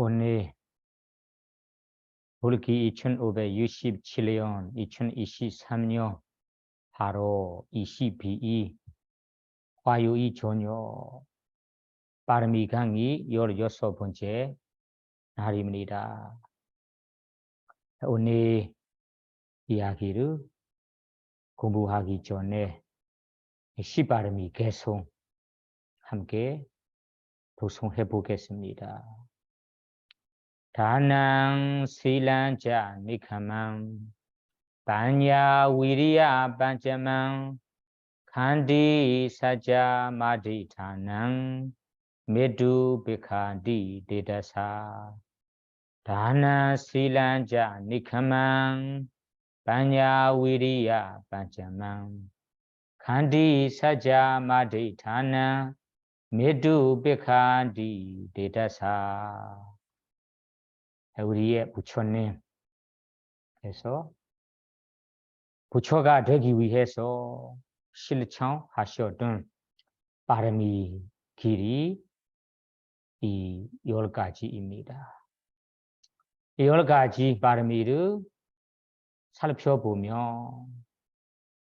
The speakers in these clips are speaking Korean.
오늘 우리 2567년 2023년 8월 22일 화요일 저녁 빠르미 강의 16번째 날입니다. 오늘 이야기를 공부하기 전에 시바르미 계속 함께 독송해 보겠습니다. 다낭 실란자 니카망 반야 위리야 반자망 칸디 사자 마디타낭 메두 비칸디 데다사 다나 실란자 니카망 반야 위리야 반자망 칸디 사자 마디타낭 메두 비칸디 데다사 우리의 부처님 그래서 부처가 되기 위해서 실천하셨던 바람이 길이 이 10가지입니다. 이 10가지 바람이를 살펴보면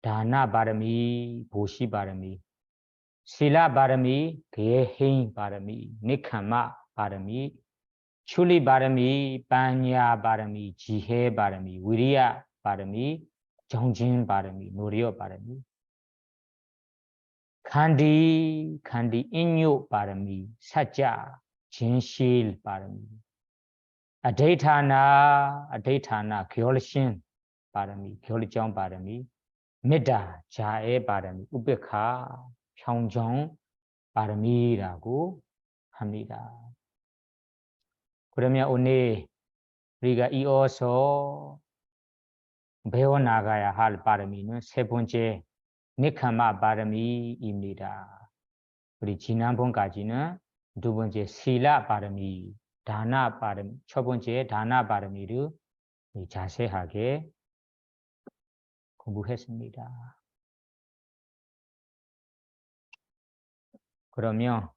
다나 바람이, 보시 바람이, 실라 바람이, 개행 바람이, 니카마 바람이, 출리 바람이, 반야 바람이, 지혜 바람이, 위리야 바람이, 정진 바람이, 노려 바람이, 칸디 인요 바람이, 사자, 진실 바람이, 아데이타나, 겨울신 바람이, 겨울정 바람이, 메다, 자애 바람이, 우베카, 평정 바람이라고 합니다. 그러면 오늘 우리가 이어서 배워나가야 할 바람이는 세 번째 니카마 바람이입니다. 우리 지난번까지는 두 번째 실라 바람이, 다나 바람, 첫 번째 다나 바람이를 자세하게 공부했습니다. 그러면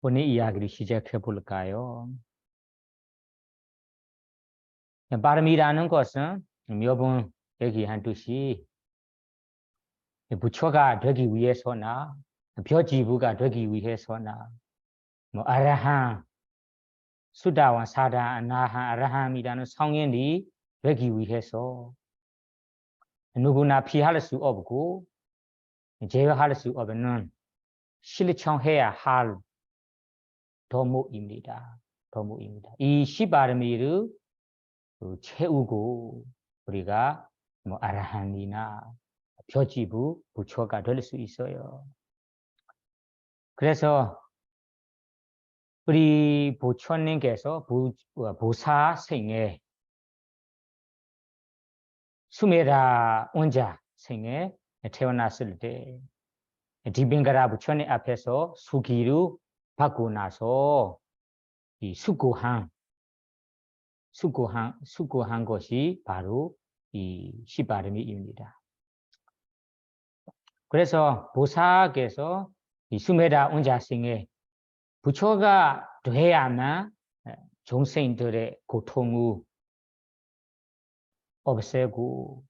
오늘 이야기를 시작해 볼까요? 바람이라는 것은 몇 번 얘기한 듯이 부처가 되기 위해서나 벼지부가 되기 위해서나 뭐 아라한 수다와 사다 아나한 아라함이라는 성인이 되기 위해서 누구나 피할 수 없고 제어할 수 없는 실천해야 할 도무입니다. 이 시바르미를 채우고 우리가 뭐 아라한이나 벼지부 부처가 될 수 있어요. 그래서 우리 부처님께서 보사생에 수메라 원자 생에 태어났을 때 디빙가라 부처님 앞에서 수기를 받고 나서 이 수고한 것이 바로 이 시바르미입니다. 그래서 보사께서 이 수메라 원자생에 부처가 돼야만众生들의 고통을 없애고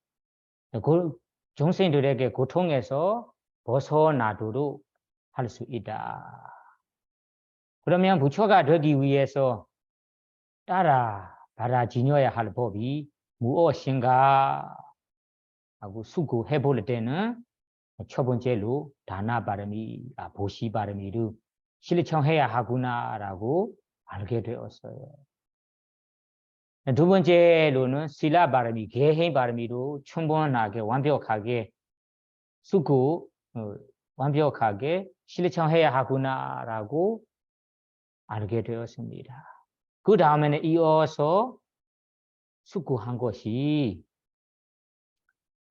众生들에게 고통에서 벗어나도록 할 수 있다. 그러면 부처가 되기 위해서 받아지녀야 할 법이 무엇인가 하고 수고해 볼 때는 첫 번째로 다나 바람이, 보시 바람이를 실천해야 하구나라고 알게 되었어요. 두 번째로는 실라 바람이, 개행 바람이로 충분하게 완벽하게 완벽하게 실천해야 하구나라고 알게 되었습니다. 그 다음에는 이어서 수고한 것이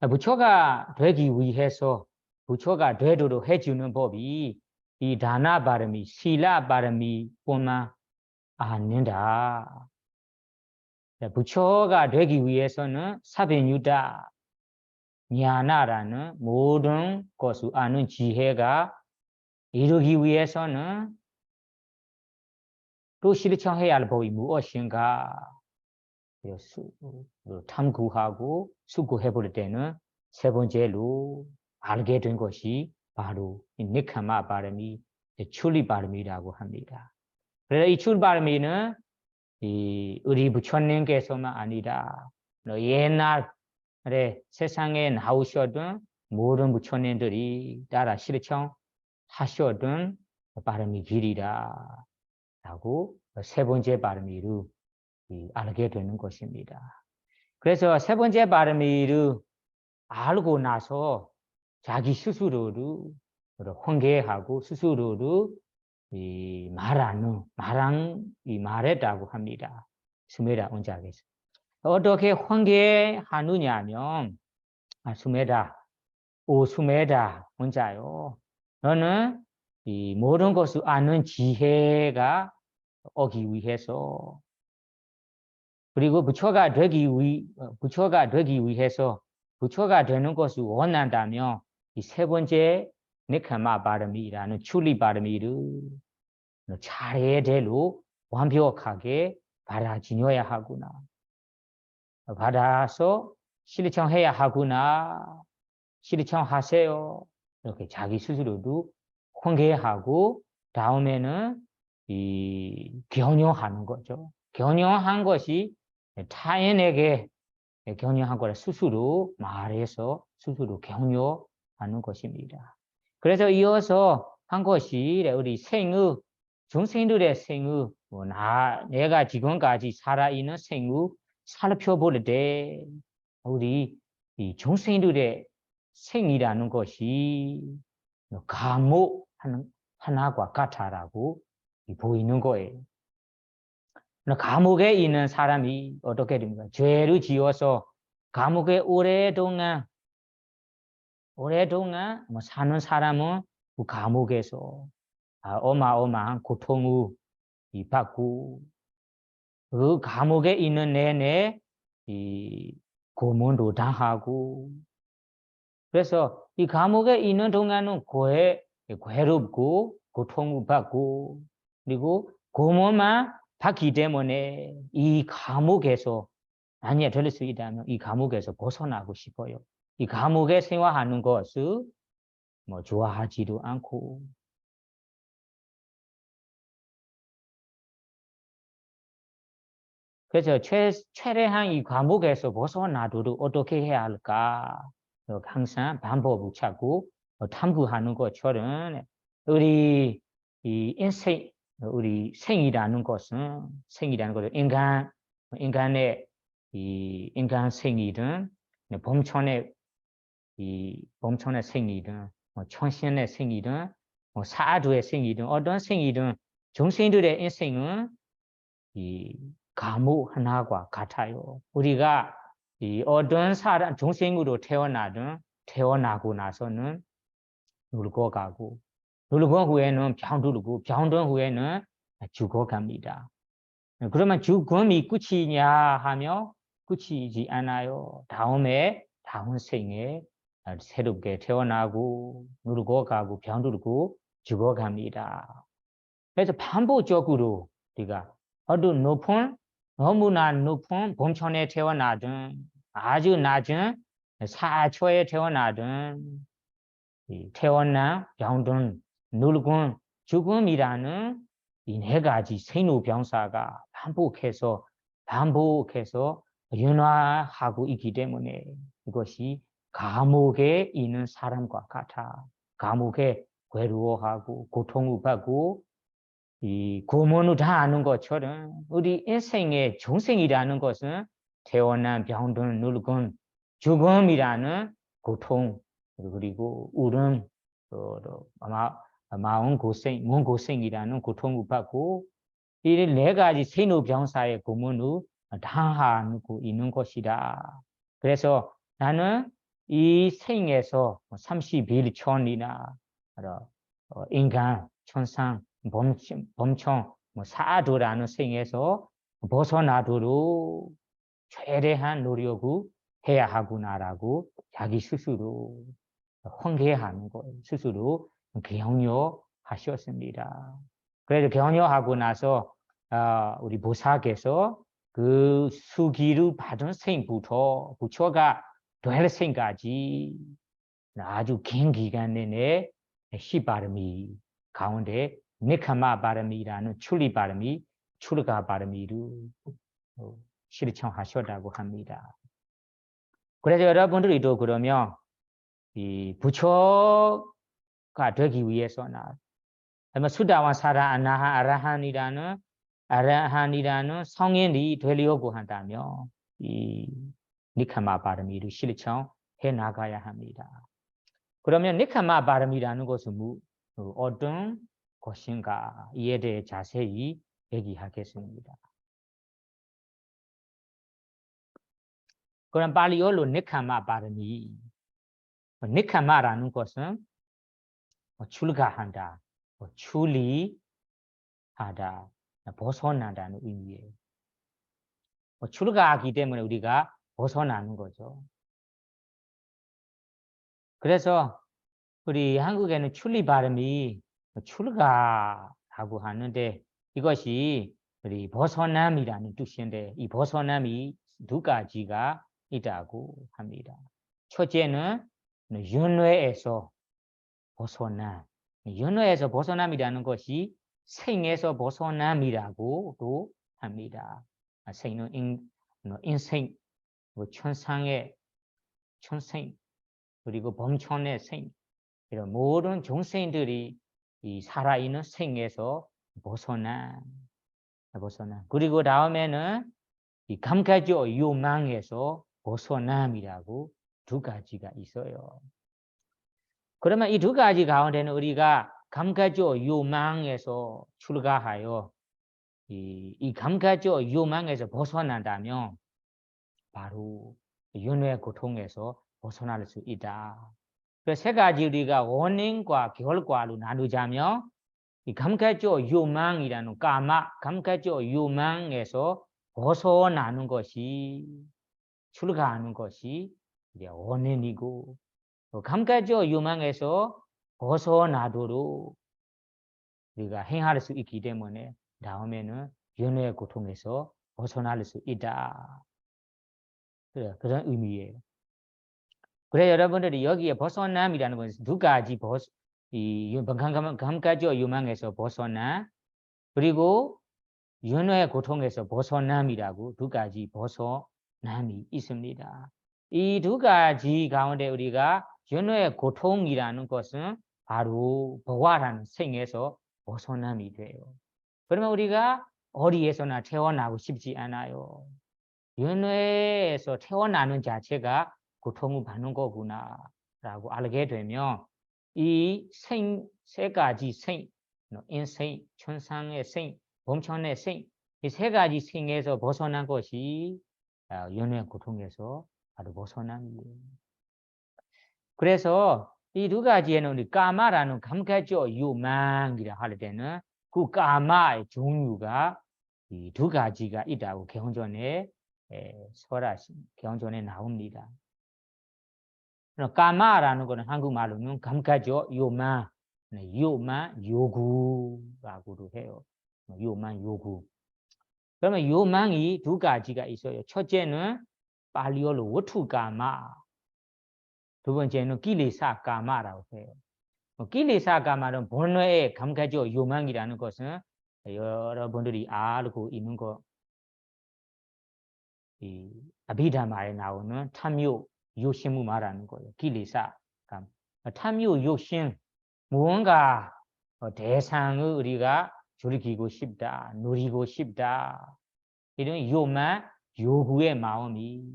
부처가 되기 위해서 부처가 되도록 해주는 법이 이 다나 바람이, 실라 바람이뿐만 아니다. 부처가 되기 위해서는 사변유다, ஞா나라는 모든 것을 아는 지혜가 이루기 위해서는 또 실천해야 할 법이 무엇인가 탐구하고 수고해 볼 때는 세 번째로 알게 된 것이 바로 이 니카마 바람이 출리 바람이라고 합니다. 그래서 이 출 바람이는 이 우리 부처님께서만 아니라 옛날에 세상에 나오셨던 모든 부처님들이 따라 실천하셨던 바람이 길이라 라고 세 번째 바람이를 알게 되는 것입니다. 그래서 세 번째 바람이를 알고 나서 자기 스스로를 훈계하고 스스로를 말했다고 합니다. 수메다 원작에서. 어떻게 훈계하느냐면, 수메다 원자요. 너는 이 모든 것을 아는 지혜가 오기 위해서, 그리고 부처가 되기 위해서, 부처가 되는 것을 원한다면, 이 세 번째 니카마 바람이라는 출리 바람이를 차례대로 완벽하게 받아지녀야 하구나. 받아서 실천해야 하구나. 실천하세요. 이렇게 자기 스스로도 훈계하고 다음에는 이 격려하는 거죠. 격려한 것이 타인에게 격려한 거라 스스로 말해서 스스로 격려하는 것입니다. 그래서 이어서 한 것이 우리 생의, 중생들의 생의, 내가 지금까지 살아있는 생의 살펴볼 때 우리 이 중생들의 생이라는 것이 감옥 하나과 같아라고 보이는 거예요. 감옥에 있는 사람이 어떻게 됩니까? 죄를 지어서 감옥에 오랫동안 사는 사람은 그 감옥에서 어마어마한 고통을 받고 그 감옥에 있는 내내 이 고문도 당하고 그래서 이 감옥에 있는 동안은 괴롭고 고통을 받고 그리고 고문만 받기 때문에 이 감옥에서 아니야 될 수 있다면 이 감옥에서 벗어나고 싶어요. 이 감옥에 생활하는 것을 좋아하지도 않고 그래서 최대한 이 감옥에서 벗어나도록 어떻게 해야 할까? 항상 방법을 찾고 탐구하는 것처럼 우리 이 인생 우리 생이라는 것은 인간의 이 인간 생이든 범천의 생이든 천신의 생이든 사두의 생이든 어떤 생이든 중생들의 인생은 이 감옥 하나와 같아요. 우리가 이 어떤 사람 중생으로 태어나고 나서는 늙어가고 늙은 후에는 병들고 병든 후에는 죽어갑니다. 그러면 죽음이 끝이냐 하며 끝이지 않아요. 다음 생에 새롭게 태어나고 늙어가고 병들고 죽어갑니다. 그래서 반복적으로 우리가 너무나 높은 범천에 태어나든 아주 낮은 사초에 태어나든 태어나 병든 늙은 죽음이라는 이 네 가지 생로병사가 반복해서 연화하고 있기 때문에 이것이 감옥에 있는 사람과 같아. 감옥에 괴로워하고 고통을 받고 이 고문을 다 아는 것처럼 우리 인생의 중생이라는 것은 태어난 병든 늙은 죽음이라는 고통 그리고 울음 몸 고생이라는 고통을 받고 이 네 가지 생로병사의 고문을 당하고 있는 것이다. 그래서 나는 이 생에서 30일 전이나 인간, 천상, 범청, 사두라는 생에서 벗어나도록 최대한 노력을 해야 하구나라고 자기 스스로 훈계하는 거예요. 스스로 격려하셨습니다. 그래서 격려하고 나서 우리 보살께서 그 수기를 받은 생부터 부처가 될 생까지 아주 긴 기간 내내 시바람이 가운데 네카마 바람이라는 출리 바람이 출가 바람이를 실천하셨다고 합니다. 그래서 여러분들이도 그러면 이 부처가 되기 위해서나 아마 수다와 사라 아라한이라는 성인이 되려고 한다면 이 니카마 바람이를 실천해 나가야 합니다. 그러면 니카마 바람이라는 것은 어떤 것인가 이에 대해 자세히 얘기하겠습니다. 그럼 발리어로 니카마 바람이 니카마라는 것은 출가한다, 출리하다, 벗어난다는 의미예요. 출가하기 때문에 우리가 벗어나는 거죠. 그래서 우리 한국에는 출리 발음이 출가라고 하는데 이것이 우리 벗어남이라는 뜻인데 이 벗어남이 두 가지가 있다고 합니다. 첫째는 윤회에서 벗어남. 윤회에서 벗어남이라는 것이 생에서 벗어남이라고도 합니다. 생은 인생, 천상의 천생, 그리고 범천의 생, 이런 모든众생들이 이 살아있는 생에서 벗어나. 그리고 다음에는 이 감가적 요망에서 벗어남이라고 두 가지가 있어요. 그러면 이 두 가지 가운데는 우리가 감가적 요망에서 출가하여 이 감가적 요망에서 벗어난다면 바로 윤회 고통에서 벗어날 수 있다. 그래서 세 가지 우리가 원인과 결과로 나누자면 이 감가적 요망이라는 감가적 요망에서 벗어나는 것이 출가하는 것이 이제 원인이고 감가적 요망에서 벗어나도록 우리가 행할 수 있기 때문에 다음에는 윤회 고통에서 벗어날 수 있다. 그런 의미예요. 그래 여러분들이 여기에 벗어남이라는 것은 두 가지 감가적 요망에서 벗어나 그리고 윤회 고통에서 벗어남이라고 두 가지 벗어남이 있습니다. 이 두 가지 가운데 우리가 윤회 고통이라는 것은 바로 보화라는 생에서 벗어남이 돼요. 그러면 우리가 어디에서나 태어나고 싶지 않아요. 윤회에서 태어나는 자체가 고통을 받는 거구나 라고 알게 되면 이 세 가지 생, 인생, 천상의 생, 범천의 생, 이 세 가지 생에서 벗어난 것이 윤회 고통에서 바로 벗어남이에요. 그래서 이 두 가지에는 우리 까마라는 감가적 요망이라 할 때는 그 까마의 종류가 이 두 가지가 있다고 경전에 경전에 나옵니다. 까마라는 것은 한국말로는 감가적 요망, 요구라고도 해요. 요망, 요구. 그러면 요망이 두 가지가 있어요. 첫째는 발리어로 워투까마, 두 번째는 끼리사까마라고 해요. 끼리사까마는 본래의 감가적 요망이라는 것은 여러분들이 알고 있는 거, 이 아비다마에 나오는 탐욕, 욕심을 말하는 거예요. 끼리사. 탐욕, 욕심, 무언가 대상을 우리가 즐기고 싶다, 누리고 싶다. 이런 요망, 요구의 마음이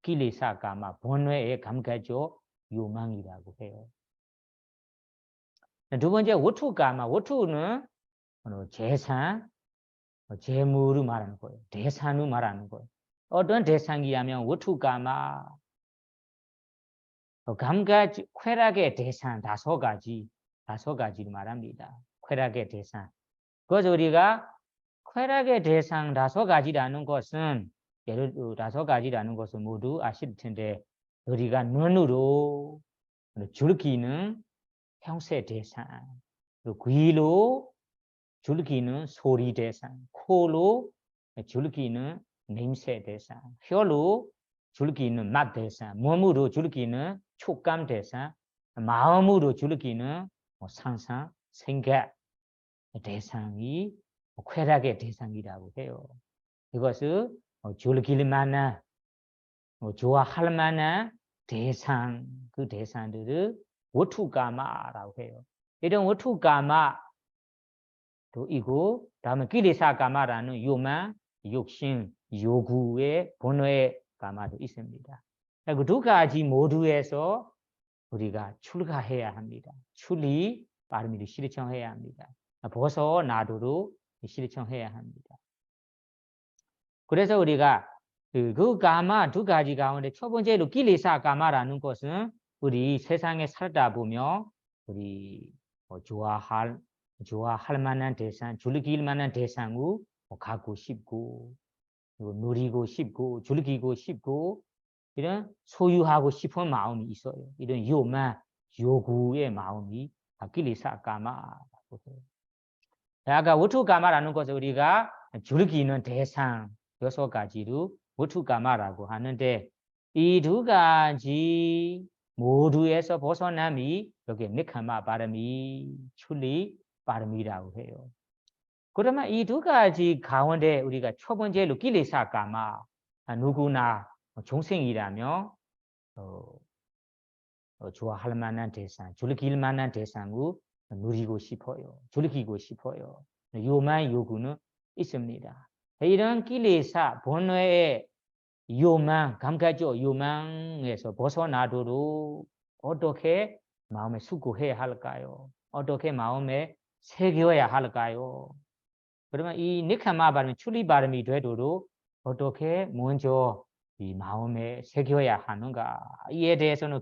끼리사까마, 본래의 감가적 요망이라고 해요. 두 번째 워투까마, 워투는 재산, 재물을 말하는 거예요. 대상을 말하는 거예요. 어떤 대상이냐면 워투까마, 감가지, 쾌락의 대상 다섯 가지를 말합니다. 쾌락의 대상. 그래서 우리가 쾌락의 대상 다섯 가지라는 것은 다섯 가지라는 것은 모두 아실 텐데 우리가 눈으로 즐기는 형세 대상, 귀로 줄기는 소리 대상, 코로 줄기는 냄새 대상, 혀로 줄기는 맛 대상, 몸으로 줄기는 촉감 대상, 마음으로 줄기는 상상, 생각 대상이 쾌락의 대상이라고 해요. 이것을 줄길 만한 좋아할 만한 대상, 그 대상들을 워투가마라고 해요. 이런 워투가마도 있고, 다음에 기리사가마라는 요만, 욕심, 요구의 번호의 가마도 있습니다. 그리고 두 가지 모두에서 우리가 출가해야 합니다. 출리, 빠르미를 실천해야 합니다. 벗어나도록 실천해야 합니다. 그래서 우리가 그 가마 두 가지 가운데 첫 번째로 기리사 가마라는 것은 우리 세상에 살다 보면 우리 좋아할 만한 대상, 즐길 만한 대상을 갖고 싶고 누리고 싶고 즐기고 싶고 이런 소유하고 싶은 마음이 있어요. 이런 요만, 요구의 마음이 기리사 가마라고 해요. 아까 워투 가마라는 것은 우리가 즐기는 대상 6가지로 워투가마라고 하는데 이 두 가지 모두에서 벗어남이 여기 니카마 바람이 출리 바람이라고 해요. 그러면 이 두 가지 가운데 우리가 첫 번째로 기레사가마 누구나 종생이라면 좋아할 만한 대상, 즐길 만한 대상을 누리고 싶어요. 즐기고 싶어요. 요만 요구는 있습니다. 이런 기레사 본래의 요망, 감각적 요망에서 벗어나도록 어떻게 마음에 수고해야 할까요? 어떻게 마음에 새겨야 할까요? 그러면 이 니카마 발음이 출리 발음이 되도록 어떻게 먼저 이 마음에 새겨야 하는가? 이에 대해서는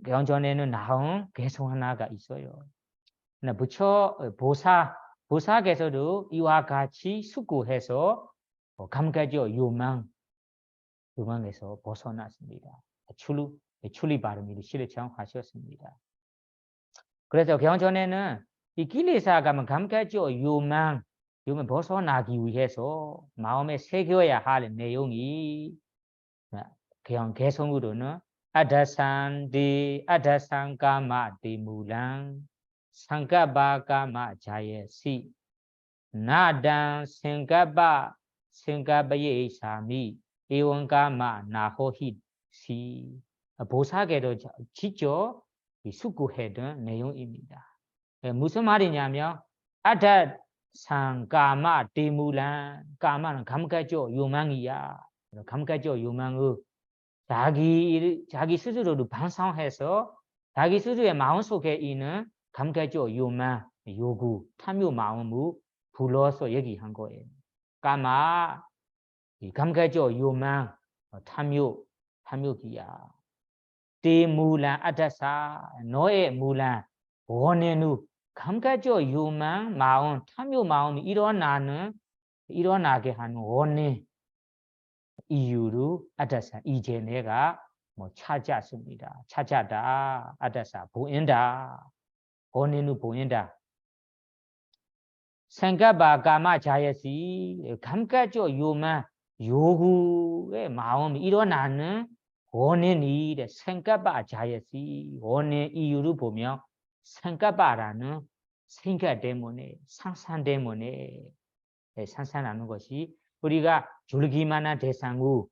경전에는 나온 개성 하나가 있어요. 부처 보사께서도 이와 같이 수고해서 감각적 요망에서 벗어났습니다. 출리 발음을 실천하셨습니다. 그래서 경전에는 이 기레사가 감각적 요망 벗어나기 위해서 마음에 새겨야 할 내용이 개성으로는 아다산디 아다상가마 디무랑 상가바가마 자예시 나단 생가바 생가바예 사미 에원가마 나호히시 보사계도 직접 수고했던 내용입니다. 무슨 말이냐면 아다 상가마 디무란 가마는 감각적 요망이야. 감각적 요망을 자기 스스로를 반성해서 자기 스스로의 마음속에 있는 감각적 요망, 요구, 탐욕 마음을 불러서 얘기한 거예요. 까마, 감각적 요망, 탐욕이야. 때 무란 아다사, 너의 무란, 원해누, 감각적 요망, 마음, 탐욕 마음이 일어나게 하는 원해, 이유로 아다사, 이제 내가 찾았습니다. 찾았다, 아다사, 보인다, 원해누 보인다. 생각바가마 자예시 감각적 요만 요구의 마음이 일어나는 원인이 생각바 자예시 원인 이유를 보면 생각바라는 생각 때문에 상상 때문에 상상하는 것이 우리가 즐기만한 대상을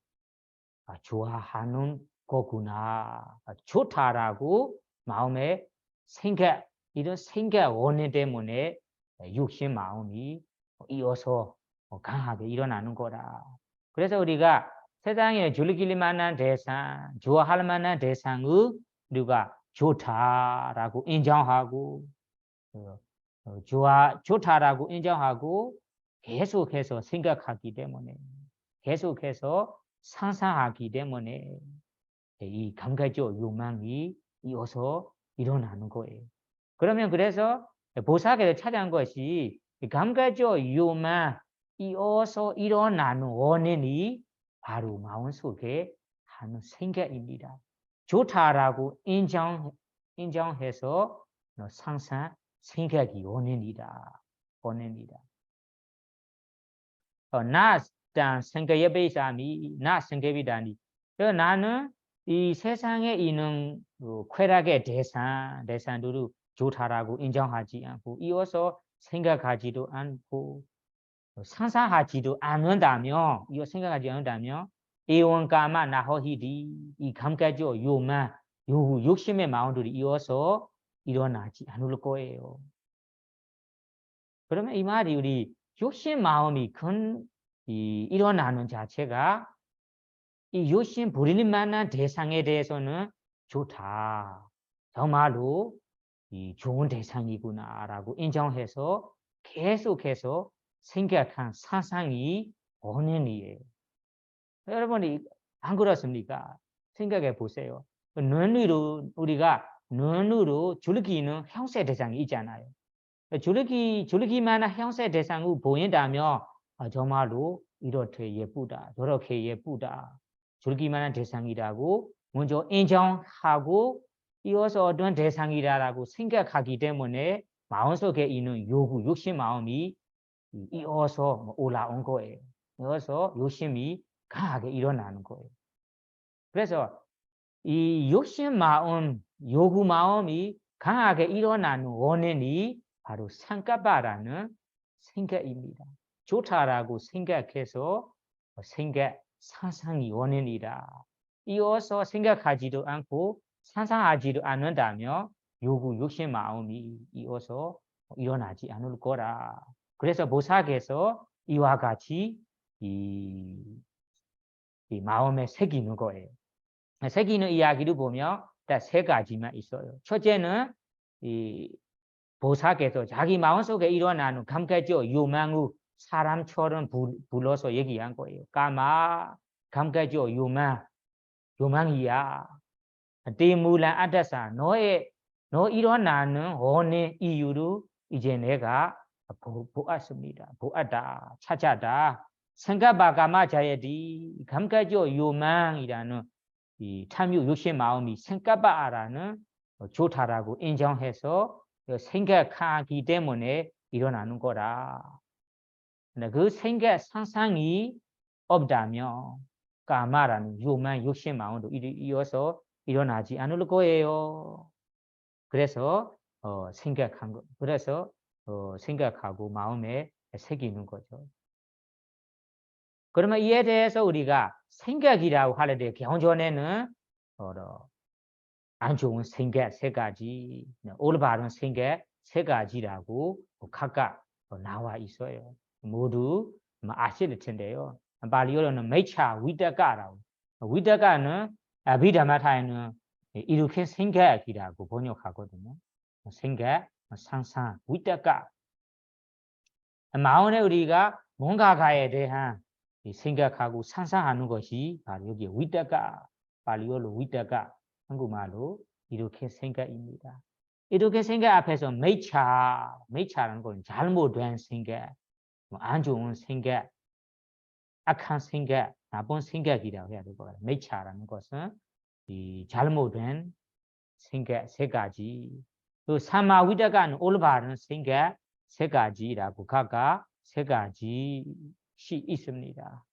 좋아하는 거구나 좋다라고 마음에 생각 이런 생각 원인 때문에 육신 마음이 이어서 강하게 일어나는 거라. 그래서 우리가 세상에 즐길 만한 대상, 좋아할 만한 대상을 우리가 좋다라고 인정하고 좋다라고 인정하고 계속해서 생각하기 때문에 계속해서 상상하기 때문에 이 감각적 욕망이 이어서 일어나는 거예요. 그러면 그래서 보사계를 찾아온 것이 감각적 요만 이어서 일어나는 원인이 바로 마음속에 하는 생각입니다. 좋다라고 인정해서 상상 생각이 원인이다. 원인이다. 나스탄 생각에 베이사미 나 생각이다니. 나는 이 세상에 있는 쾌락의 대상들을 좋다라고 인정하지 않고 이어서 생각하지도 않고 상상하지도 않는다며 이거 생각하지 않는다며 에원가마 나허히디 이 감가죠 요만 요 욕심의 마음들이 이어서 일어나지 않을 거예요. 그러면 이 말이 우리 욕심 마음이 일어나는 자체가 이 욕심 부릴 만한 대상에 대해서는 좋다. 정말로 이 좋은 대상이구나라고 인정해서 계속해서 생각한 상상이 원인이에요. 여러분이 안 그렇습니까? 생각해 보세요. 우리가 눈으로 즐기는 형세 대상이 있잖아요. 즐기만한 형세 대상을 보인다면 정말로 이렇게 예쁘다, 저렇게 예쁘다, 즐기만한 대상이라고 먼저 인정하고 이어서 어떤 대상이라고 생각하기 때문에 마음속에 있는 욕심 마음이 이어서 올라온 거예요. 이어서 욕심이 강하게 일어나는 거예요. 그래서 이 욕심 마음, 요구 마음이 강하게 일어나는 원인이 바로 상가바라는 생각입니다. 좋다라고 생각해서 상상이 원인이다. 이어서 생각하지도 않고 상상하지도 않는다면 욕심 마음이 이어서 일어나지 않을 거라. 그래서 보살께서 이와 같이 이 마음에 새기는 거예요. 새기는 이야기를 보면 딱 세 가지만 있어요. 첫째는 이 보살께서 자기 마음속에 일어나는 감각적 요망을 사람처럼 불러서 얘기한 거예요. 까마 감각적 요망이야. 대무란 아다사 너 일어나는 원의 이유를 이제 내가 보았습니다. 보았다. 찾았다. 생각바가마 자야디 감각적 요망이라는 이 탐욕 욕심 마음이 생각바라는 좋다라고 인정해서 생각하기 때문에 일어나는 거라. 그 생각 상상이 없다면 까마라는 요만 욕심 마음도 이어서 일어나지 않을 거예요. 그래서 생각한 거, 그래서 생각하고 마음에 새기는 거죠. 그러면 이에 대해서 우리가 생각이라고 할 때 경전에는 안 좋은 생각 세 가지, 올바른 생각 세 가지라고 각각 나와 있어요. 모두 아실 텐데요. 발리어로는 매차 위다가라고. 위다가는 아비다마타에는 이렇게 생각이라고 번역하거든요. 생각, 상상, 위다가. 마음에 우리가 뭔가에 대한 생각하고 상상하는 것이 바로 여기 위다가, 발리어로 위다가, 한국말로 이렇게 생각입니다. 이렇게 생각 앞에서 매차라는 건 잘못된 생각, 안 좋은 생각, 악한 생각, 나쁜 생각이라고 해야 될 것 같아요. 매차라는 것은 이 잘못된 생각 세 가지, 또 사마위다가는 올바른 생각 세 가지라고 각각 세 가지씩 있습니다.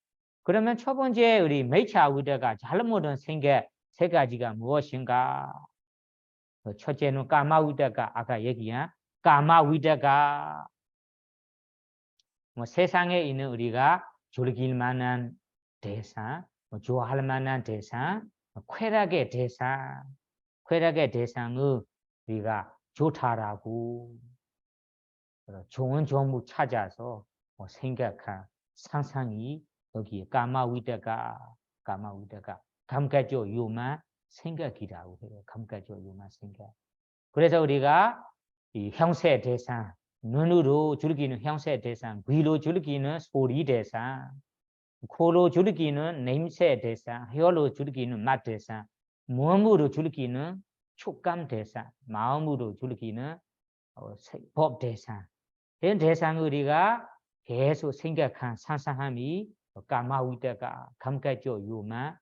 그러면 첫 번째 우리 매차위다가 잘못된 생각 세 가지가 무엇인가? 첫째는 까마위다가 아까 얘기한 까마위다가 세상에 있는 우리가 즐길 만한 대상, 좋아할 만한 대상, 쾌락의 대상을 우리가 좋다라고 좋은 정보 찾아서 생각한 상상이 여기에 까마위다가 감각적 요만 생각이라고 해요. 감각적 요만 생각. 그래서 우리가 이 형세 대상, 눈으로 즐기는 형세 대상, 귀로 즐기는 소리 대상, 코로 즐기는 냄새 대상, 혀로 즐기는 맛 대상, 몸으로 즐기는 촉감 대상, 마음으로 즐기는 법 대상. 이런 대상을 우리가 계속 생각한 상상함이 까마위다가 감각적 요만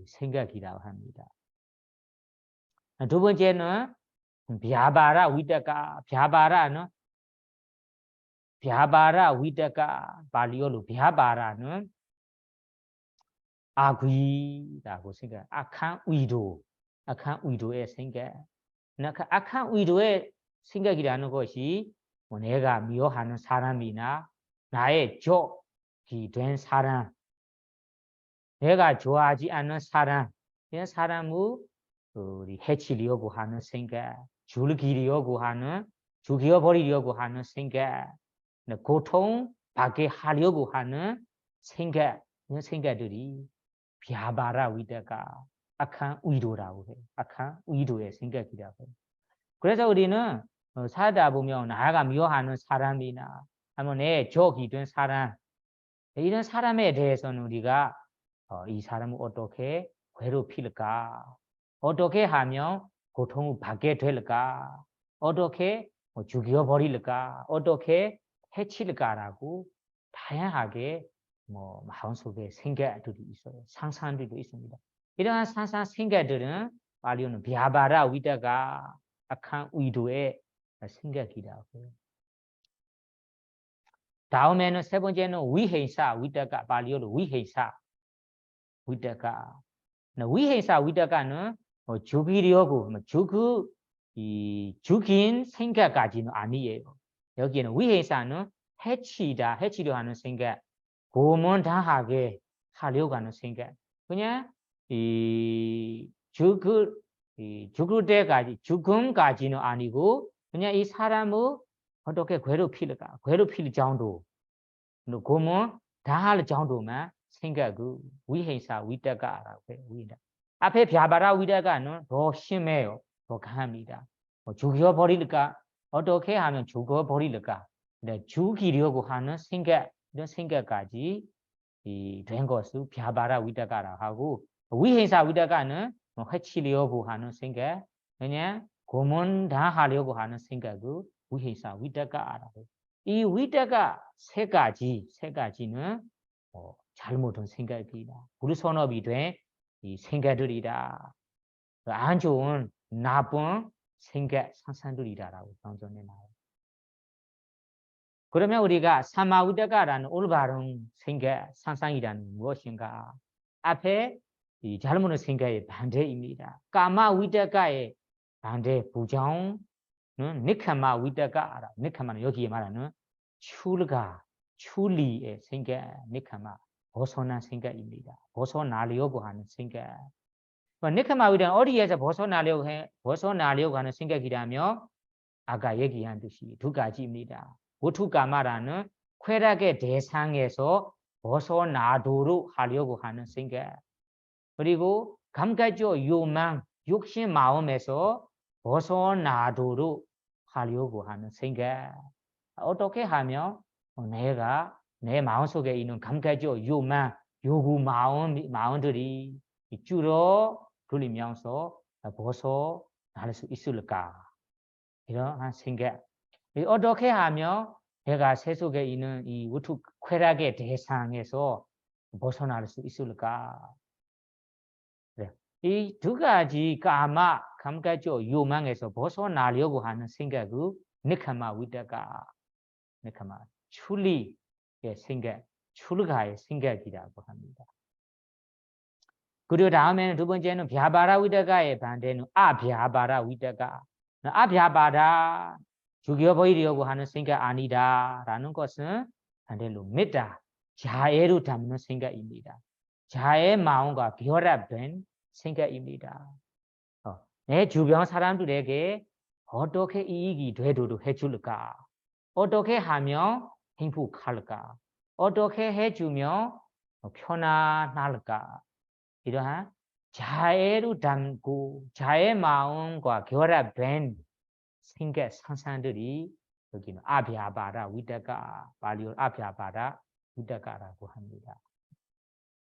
생각이라고 합니다. 두 번째는 비아바라 위다가 비아바라는 비아바라 위다가 발리어로 비아바라는 아귀라고 생각. 악한 위도의 생각. 악한 위도의 생각이라는 것이 내가 미워하는 사람이나 나의 적이 된 사람, 내가 좋아하지 않는 사람, 이런 사람을 우리 해치려고 하는 생각, 죽이려고 하는, 죽여버리려고 하는 생각, 고통받게 하려고 하는 생각, 이런 생각들이 비아바라 위다가 악한 의도라고 해요. 악한 의도의 생각이라고 해요. 그래서 우리는 살다 보면 나가 미워하는 사람이나 아니면 내 적이 된 사람, 이런 사람에 대해서는 우리가 이 사람을 어떻게 괴롭힐까? 어떻게 하면 고통을 받게 될까? 어떻게 죽여버릴까? 어떻게 해칠까라고 다양하게 마음속에 생각들이 있어요. 상상들도 있습니다. 이러한 상상 생각들은 말로는 비아바라 위다가 악한 의도의 생각이라고요. 다음에는 세 번째는 위해사 위다가 발리어로 위해사 위다가 위해사 위다가는 죽이려고 죽인 생각까지는 아니에요. 여기는 위해사는 해치려 하는 생각, 고문당하게 하려고 하는 생각. 그냥 죽을 때까지 죽음까지는 아니고 그냥 이 사람을 어떻게 괴롭힐 정도, 고문 당할 정도만 생각을 위해사 위다가라고 해요. 위다. 앞에 비아바라 위다가는 더 심해요. 더 강합니다. 죽여버릴까? 어떻게 하면 죽어버릴까? 죽이려고 하는 생각, 이런 생각까지 된 것을 비아바라 위다가라고 하고, 위해사 위다가는 해치려고 하는 생각, 그냥 고문당하려고 하는 생각을 위해사 위다가라고 해요. 이 위다가 세 가지는 잘못된 생각이다. 불선업이 된 이 생각들이다. 안 좋은 나쁜 생각, 상상들이다라고 경전에 나와요. 그러면 우리가 사마위다가라는 올바른 생각, 상상이라는 무엇인가? 앞에 이 잘못된 생각의 반대입니다. 까마위다가의 반대 부정은 니카마위다가, 니카마는 여기에 말하는 출리의 생각, 니카마 벗어난 생각입니다. 벗어나려고 하는 생각. 니카마위다는 어디에서 벗어나려고 하는 생각이라며 아까 얘기한 듯이 두 가지입니다. 우투까마라는 쾌락의 대상에서 벗어나도록 하려고 하는 생각, 그리고 감각적 욕망, 욕심 마음에서 벗어나도록 하려고 하는 생각. 어떻게 하면 내가 내 마음속에 있는 감각적 욕망, 요구 마음들이 줄어들면서 벗어날 수 있을까? 이러한 생각. 어떻게 하면 내가 세속에 있는 이 우투 쾌락의 대상에서 벗어날 수 있을까? 이 두 가지가 아마 감각적 욕망에서 벗어나려고 하는 생각을 니카마 위다가, 니카마 출리의 생각, 출가의 생각이라고 합니다. 그리고 다음에는 두 번째는 비아바라 위다가의 반대는 아비아바라 위다가. 아비아바라 죽여버리려고 하는 생각 아니다라는 것은 반대로 메타, 자애로 담는 생각입니다. 자애 마음과 결합된 생각입니다. 내 주변 사람들에게 어떻게 이익이 되도록 해줄까? 어떻게 하면 행복할까? 어떻게 해주면 편안할까? 이러한 자애로 담고 자애 마음과 결합된 생각, 상상들이 여기는 아비아바라 위다가, 발리어 아비아바라 위다가라고 합니다.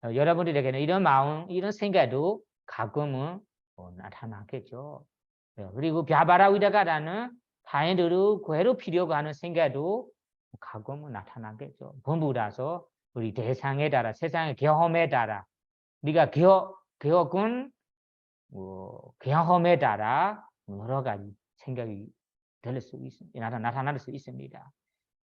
여러분들에게는 이런 마음, 이런 생각도 가끔은 나타나겠죠. 그리고 비아바라 위다가라는 타인들을 괴롭히려고 하는 생각도 가끔은 나타나겠죠. 전부라서 우리 대상에 따라, 세상의 경험에 따라, 우리가 겪은 경험에 따라 여러 가지 생각이 될 수 있습니다. 나타날 수 있습니다.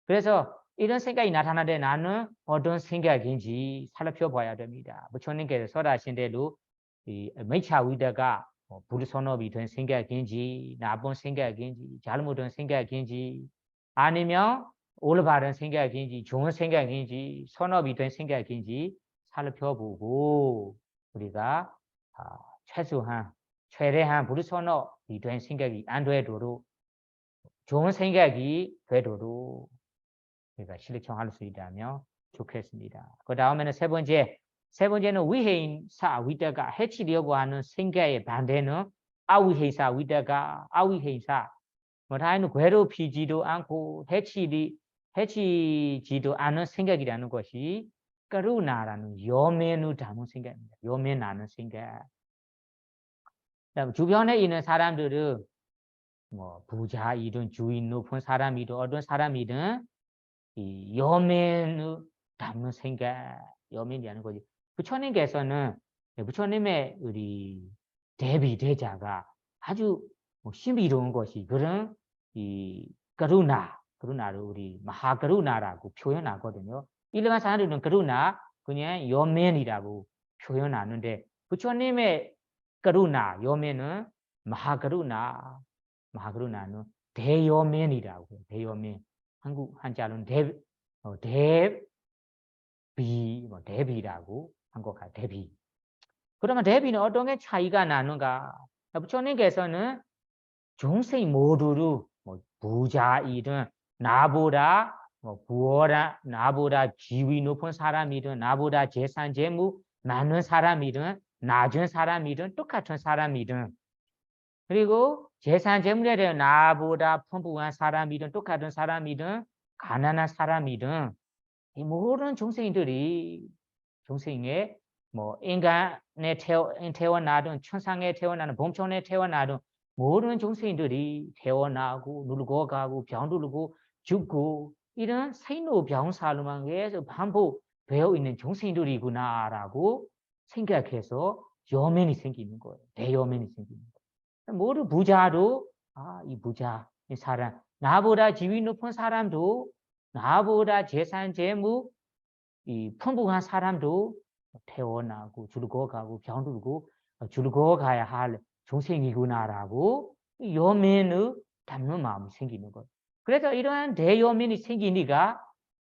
그래서 이런 생각이 나타날 때 나는 어떤 생각인지 살펴봐야 됩니다. 부처님께서 설하신 대로 이 미차 위다가 불선업이 된 생각인지 나쁜 생각인지 잘못된 생각인지 아니면 올바른 생각인지 좋은 생각인지 선업이 된 생각인지 살펴보고 우리가 최대한 불선업이 된 생각이 안 되도록 좋은 생각이 되도록 우리가 실천할 수 있다면 좋겠습니다. 그 다음에는 세 번째는 위해인사 위다가 해치려고 하는 생각의 반대는 아위해사 위다가 아위해사 다행히 괴롭히지도 않고 해치지도 않은 생각이라는 것이 그루나라는 여면을 담은 생각입니다. 여면하는 생각. 주변에 있는 사람들은 뭐 부자이든 주인 높은 사람이든 어떤 사람이든 이 여면을 담는 생각, 여면이라는 거지. 부처님께서는 부처님의 우리 대비대자가 아주 신비로운 것이 그런 이 그루나를 우리 마하그루나라고 표현하거든요. 일반 사람들은 그루나 그냥 여면이라고 표현하는데 부처님의 그루나 여면은 마하그루나는 대여면이라고 대여면. 한국 한자로는 대비라고 한국가 대비. 그러면 대비는 어떤 게 차이가 나는가? 부처님께서는 중생 모두를 부자이든 나보다 나보다 지위 높은 사람이든 나보다 재산 재무 많은 사람이든 낮은 사람이든 똑같은 사람이든 그리고 재산 재물에 대해 나보다 풍부한 사람이든 똑같은 사람이든 가난한 사람이든 이 모든 중생들이 중생의 인간에 태어나든 천상에 태어나든 범천에 태어나든 모든 중생들이 태어나고 늙어가고 병들고 죽고 이런 생로병사로만 계속 반복되어 있는 중생들이구나라고 생각해서 여면이 생기는 거예요. 대여면이 생기는 거예요. 모두 부자도 이 부자 이 사람 나보다 지위 높은 사람도 나보다 재산 재무 이 풍부한 사람도 태어나고 죽어가고 병들고 죽어가야 할 중생이구나라고 여면을 담는 마음이 생기는 거예요. 그래서 이러한 대여면이 생기니까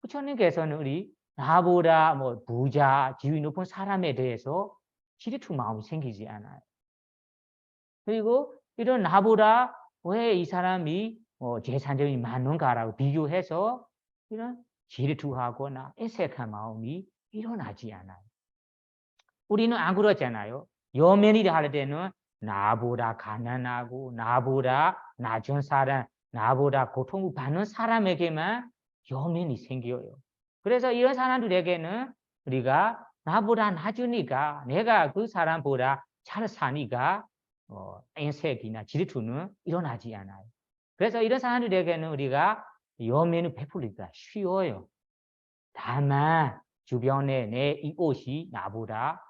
부처님께서는 우리 나보다 부자 지위 높은 사람에 대해서 질투 마음이 생기지 않아요. 그리고 이런 나보다 왜 이 사람이 재산적이 많은가라고 비교해서 이런 질투하거나 인색한 마음이 일어나지 않아요. 우리는 안 그렇잖아요. 여면이라 할 때는 나보다 가난하고 나보다 낮은 사람, 나보다 고통을 받는 사람에게만 여면이 생겨요. 그래서 이런 사람들에게는 우리가 나보다 낮으니까 내가 그 사람보다 잘 사니까 인색이나 질투는 일어나지 않아요. 그래서 이런 사람들에게는 우리가 여면을 베풀기가 쉬워요. 다만 주변에 내 이웃이 나보다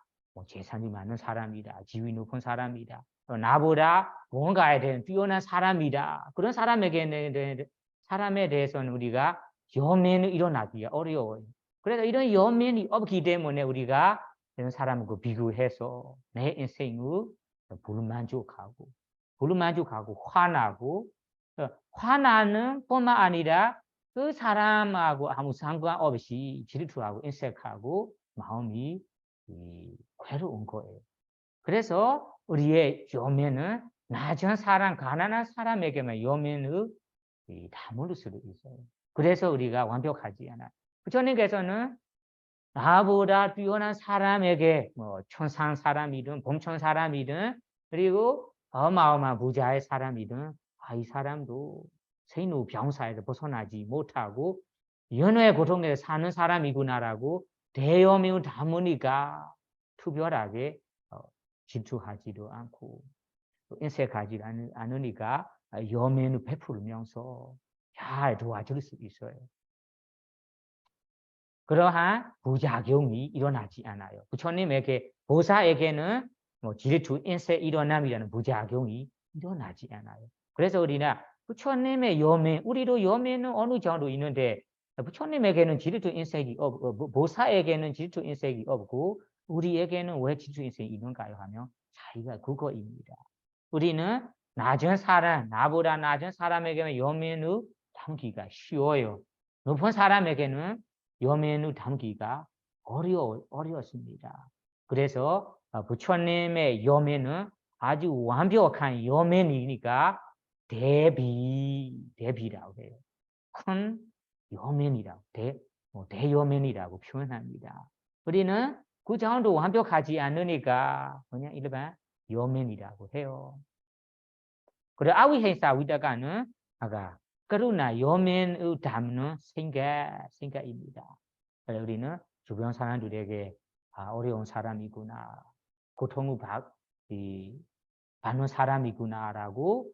재산이 많은 사람이다. 지위 높은 사람이다. 나보다 뭔가에 대한 뛰어난 사람이다. 그런 사람에 대해서는 우리가 여면이 일어나기가 어려워요. 그래서 이런 여면이 없기 때문에 우리가 이런 사람과 비교해서 내 인생을 불만족하고 화나고 화나는 뿐만 아니라 그 사람하고 아무 상관없이 질투하고 인색하고 마음이 괴로운 거예요. 그래서 우리의 여면은 낮은 사람, 가난한 사람에게만 여면을 다물 수도 있어요. 그래서 우리가 완벽하지 않아요. 부처님께서는 나보다 뛰어난 사람에게 천상 사람이든 범천 사람이든 그리고 어마어마한 부자의 사람이든 이 사람도 생로병사에서 벗어나지 못하고 연애의 고통에서 사는 사람이구나라고 대여명을 담으니까 특별하게 질투하지도 않고 인색하지 않으니까 여면을 베풀면서 잘 도와줄 수 있어요. 그러한 부작용이 일어나지 않아요. 부처님에게 보사에게는 질투, 인색, 일어남이라는 부작용이 일어나지 않아요. 그래서 우리는 부처님의 여민, 우리도 여민은 어느 정도 있는데 부처님에게는 질투 인색이 없고 보사에게는 질투 인색이 없고 우리에게는 왜 질투 인색이 있는가요? 하면 차이가 그거입니다. 우리는 낮은 사람, 나보다 낮은 사람에게는 여민을 담기가 쉬워요. 높은 사람에게는 여민을 담기가 어려웠습니다. 그래서 부처님의 여민은 아주 완벽한 여민이니까 대비라고 해요. 큰 여민이라고, 대여민이라고 표현합니다. 우리는 그 정도 완벽하지 않으니까 그냥 일반 여민이라고 해요. 그리고 아위행사 위다가는 아까 그러나 여민을 담는 생각입니다. 그래서 우리는 주변 사람들에게 어려운 사람이구나, 고통을 받는 사람이구나라고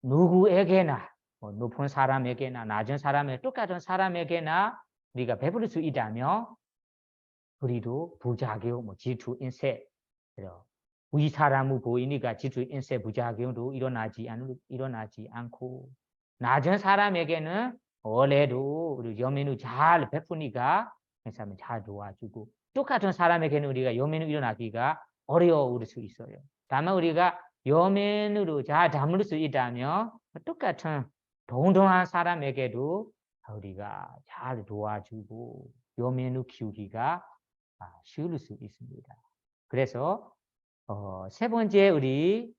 누구에게나 높은 사람에게나 낮은 사람에 똑같은 사람에게나 우리가 베풀 수 있다면 우리도 부작용, 질투, 인색, 위 사람을 보이니까 질투, 인색, 부작용도 일어나지 않고 낮은 사람에게는 원래도 우리 여민을 잘 베푸니까 그 사람을 잘 도와주고 똑같은 사람에게는 우리가 여민을 일어나기가 어려울 수 있어요. 다만 우리가 여민으로 잘 담을 수 있다면 똑같은 동등한 사람에게도 우리가 잘 도와주고 여민을 키우기가 쉬울 수 있습니다. 그래서 세 번째 우리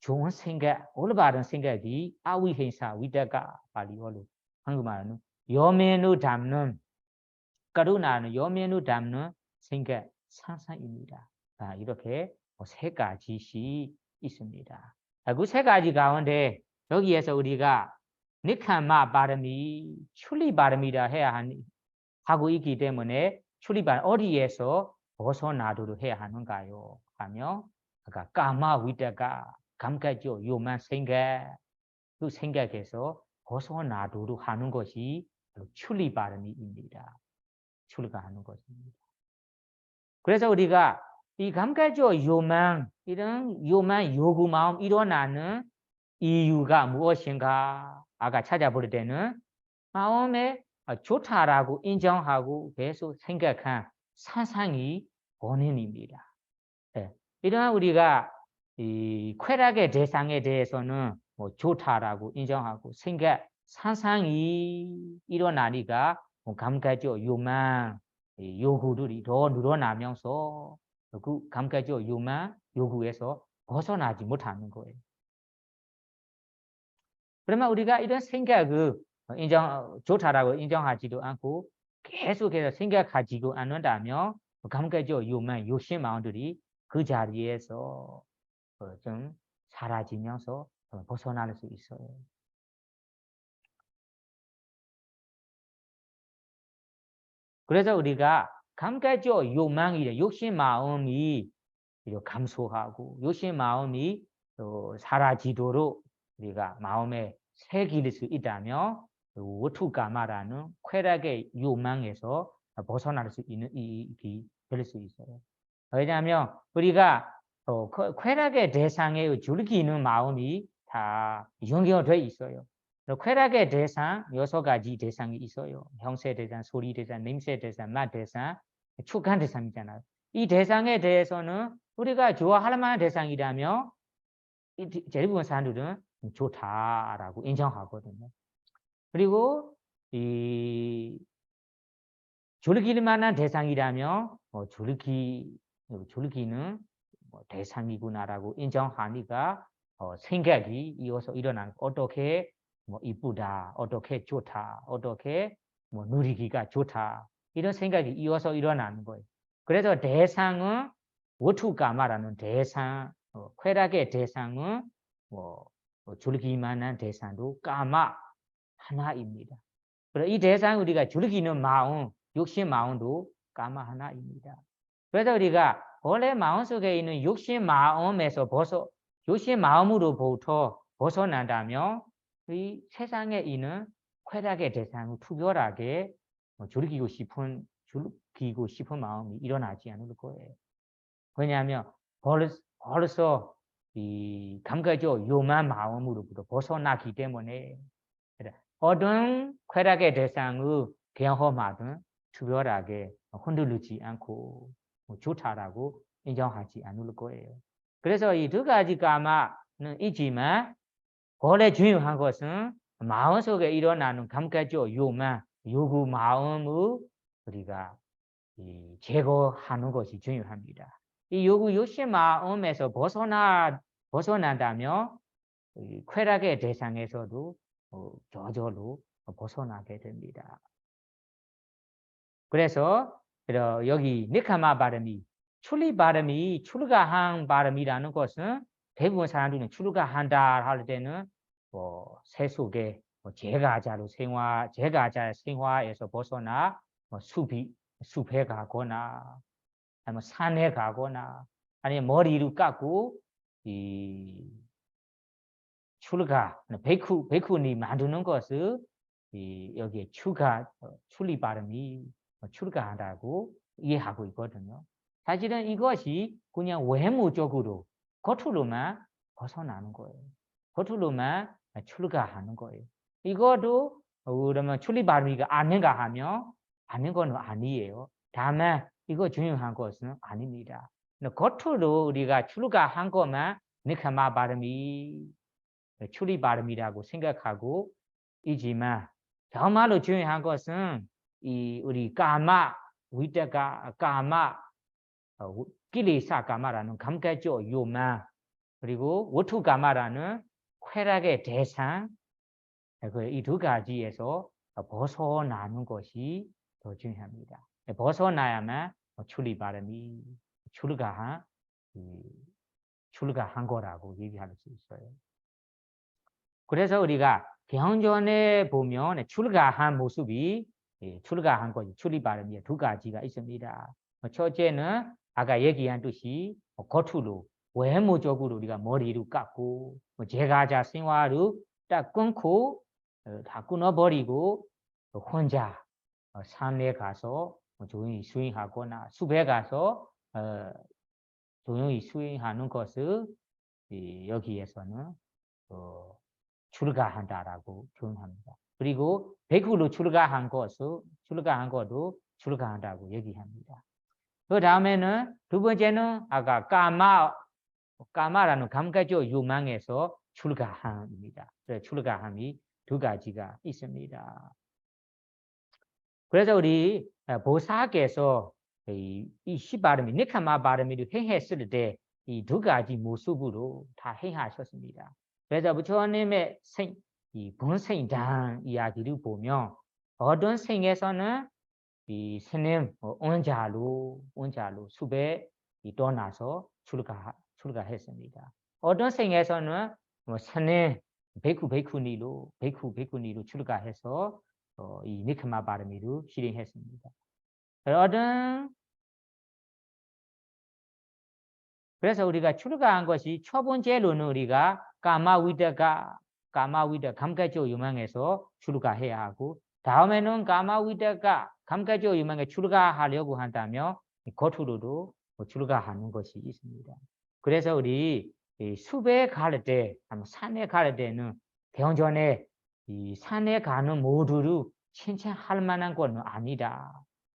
좋은 생각, 올바른 생각이 아위행사 위다가 발리어로 한국말로는 여민을 담는 가루나는 여민을 담는 생각, 상상입니다. 이렇게 세 가지씩 있습니다. 그 세 가지 가운데 여기에서 우리가 니칸마 바람이 출리 바람이라 해야 하고 있기 때문에 출리 바람 어디에서 벗어나도록 해야 하는가요? 하며 아까 까마 위다가 감각적 요만 생각 그 생각에서 벗어나도록 하는 것이 출리 바람이입니다. 출리가 하는 것입니다. 그래서 우리가 이 감각적 요망 이런 요망 요구 마음 일어나는 이유가 무엇인가? 아까 찾아볼 때는 마음에 좋다라고 인정하고 계속 생각한 상상이 원인입니다. 네. 이러한 우리가 이 쾌락의 대상에 대해서는 좋다라고 인정하고 상상이 일어나니까 감각적 요망 요구들이 더 늘어나면서 그 감각적 요망 요구에서 벗어나지 못하는 거예요. 그러면 우리가 이런 생각을 좋다라고 인정하지도 않고 계속해서 생각하지도 않는다면 감각적 요망 욕심 마음들이 그 자리에서 좀 사라지면서 벗어날 수 있어요. 그래서 우리가 감각적 욕망이 욕심 마음이 감소하고 욕심 마음이 사라지도록 우리가 마음에 새길 수 있다면 워투가마라는 쾌락의 욕망에서 벗어날 수 있는 일이 될 수 있어요. 왜냐하면 우리가 쾌락의 대상에 즐기는 마음이 다 연결되어 있어요. 쾌락의 대상 6가지 대상이 있어요. 형세 대상, 소리 대상, 냄새 대상, 맛 대상, 촉감 대상이잖아요. 이 대상에 대해서는 우리가 좋아할 만한 대상이라면 대부분 사람들은 좋다라고 인정하거든요. 그리고 이 즐길 만한 대상이라면 즐기는 대상이구나라고 인정하니까 생각이 이어서 일어나는 어떻게 이쁘다, 어떻게 좋다, 어떻게 누리기가 좋다 이런 생각이 이어서 일어나는 거예요. 그래서 대상은 워투가마라는 대상, 쾌락의 대상은 즐기만한 대상도 까마 하나입니다. 그래서 이 대상 우리가 즐기는 마음, 욕심 마음도 까마 하나입니다. 그래서 우리가 원래 마음속에 있는 욕심 마음에서 욕심 마음으로부터 벗어난다면 이 세상에 있는 쾌락의 대상을 투별하게 즐기고 싶은 마음이 일어나지 않을 거예요. 왜냐하면 벌써 이 감각적 요만 마음으로부터 벗어나기 때문에 어떤 쾌락의 대상을 개헌하든 특별하게 흔들리지 않고 좋다라고 인정하지 않을 거예요. 그래서 이 두 가지 까마는 있지만 원래 중요한 것은 마음속에 일어나는 감각적 요만, 요구 마음을 우리가 제거하는 것이 중요합니다. 이 요구 욕심 마음에서 벗어난다면 쾌락의 대상에서도 저절로 벗어나게 됩니다. 그래서 여기 니카마 바람이 출리 바람이 출가한 바람이라는 것은 대부분 사람들은 출가한다 할 때는 세속의 제가자로 제가자 생활에서 벗어나 숲에 가거나 아니면 산에 가거나 아니면 머리를 깎고 이 출가 베쿠니 만드는 것을 여기에 출리 발음이 출가한다고 이해하고 있거든요. 사실은 이것이 그냥 외모적으로 겉으로만 벗어나는 거예요. 겉으로만 출가하는 거예요. 이것도 그러면 출리 발음이가 아닌가 하면 아닌 건 아니에요. 다만 이거 중요한 것은 아닙니다. 겉으로 우리가 출가한 것만 니카마 발음이 출리 발음이라고 생각하고 있지만 정말로 중요한 것은 이 우리 까마 위대가 까마 끼리사 까마라는 감각적 요만 그리고 워투 까마라는 쾌락의 대상 이 두 가지에서 벗어나는 것이 더 중요합니다. 벗어나야만 출리 발음이 출가한 거라고 얘기할 수 있어요. 그래서 우리가 경전에 보면 출가한 모습이 출가한 것이 출리 발음이 두 가지가 있습니다. 첫째는 아까 얘기한 듯이 겉으로 외모적으로 우리가 머리를 깎고 제가자 생활을 딱 끊고 다 끊어버리고 혼자 산에 가서 조용히 수행하거나 숲에 가서 조용히 수행하는 것을 여기에서는 출가한다라고 표현합니다. 그리고 백후로 출가한 것도 출가한다고 얘기합니다. 그 다음에는 두 번째는 아까 까마라는 감각적 유망에서 출가함입니다. 출가함이 두 가지가 있습니다. 그래서 우리 보사께서 이 시바람이 니카마 바람이 행했을 때 이 두 가지 모습으로 다 행하셨습니다. 그래서 부처님의 이 본생당 이야기를 보면 어떤 생에서는 이 스님 원자로 숲에 떠나서 출가했습니다. 어떤 생에서는 스님 베쿠니로 출가해서 이 니카마 바람이로 실행했습니다. 그래서 우리가 출가한 것이 첫 번째로는 우리가 까마위다 감각적 유망에서 출가해야 하고 다음에는 까마위다가 감각적 유망에 출가하려고 한다면 겉으로도 출가하는 것이 있습니다. 그래서 우리 숲에 갈 때, 산에 갈 때는 경전에 이 산에 가는 모두를 칭찬할 만한 건 아니다.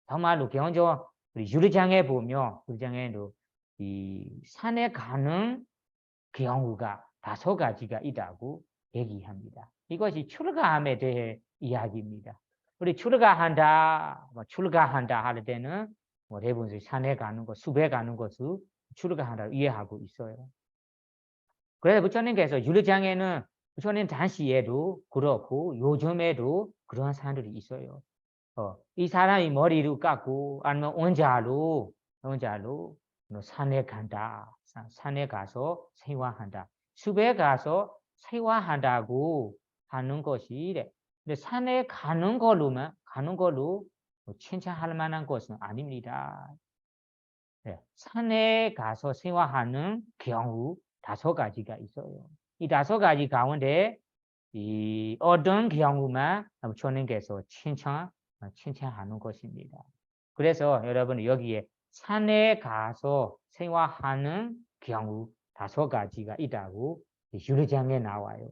정말로 경전 우리 유리장에 보면 유리장에도 이 산에 가는 경우가 5가지가 있다고 얘기합니다. 이것이 출가함에 대해 이야기입니다. 우리 출가한다 할 때는 대부분 산에 가는 것, 숲에 가는 것을 출가한다고 이해하고 있어요. 그래서 부처님께서 유리장에는 부처님 당시에도 그렇고 요즘에도 그런 사람들이 있어요. 이 사람이 머리를 깎고 아니면 원자로 산에 간다. 산에 가서 생활한다. 숲에 가서 생활한다고 하는 것이 근데 산에 가는 걸로 칭찬할 만한 것은 아닙니다. 산에 가서 생활하는 경우 5가지가 있어요. 이 5가지 가운데 이 어떤 경우만 부처님께서 칭찬하는 것입니다. 그래서 여러분 여기에 산에 가서 생활하는 경우 다섯가지가 있다고 유래장에 나와요.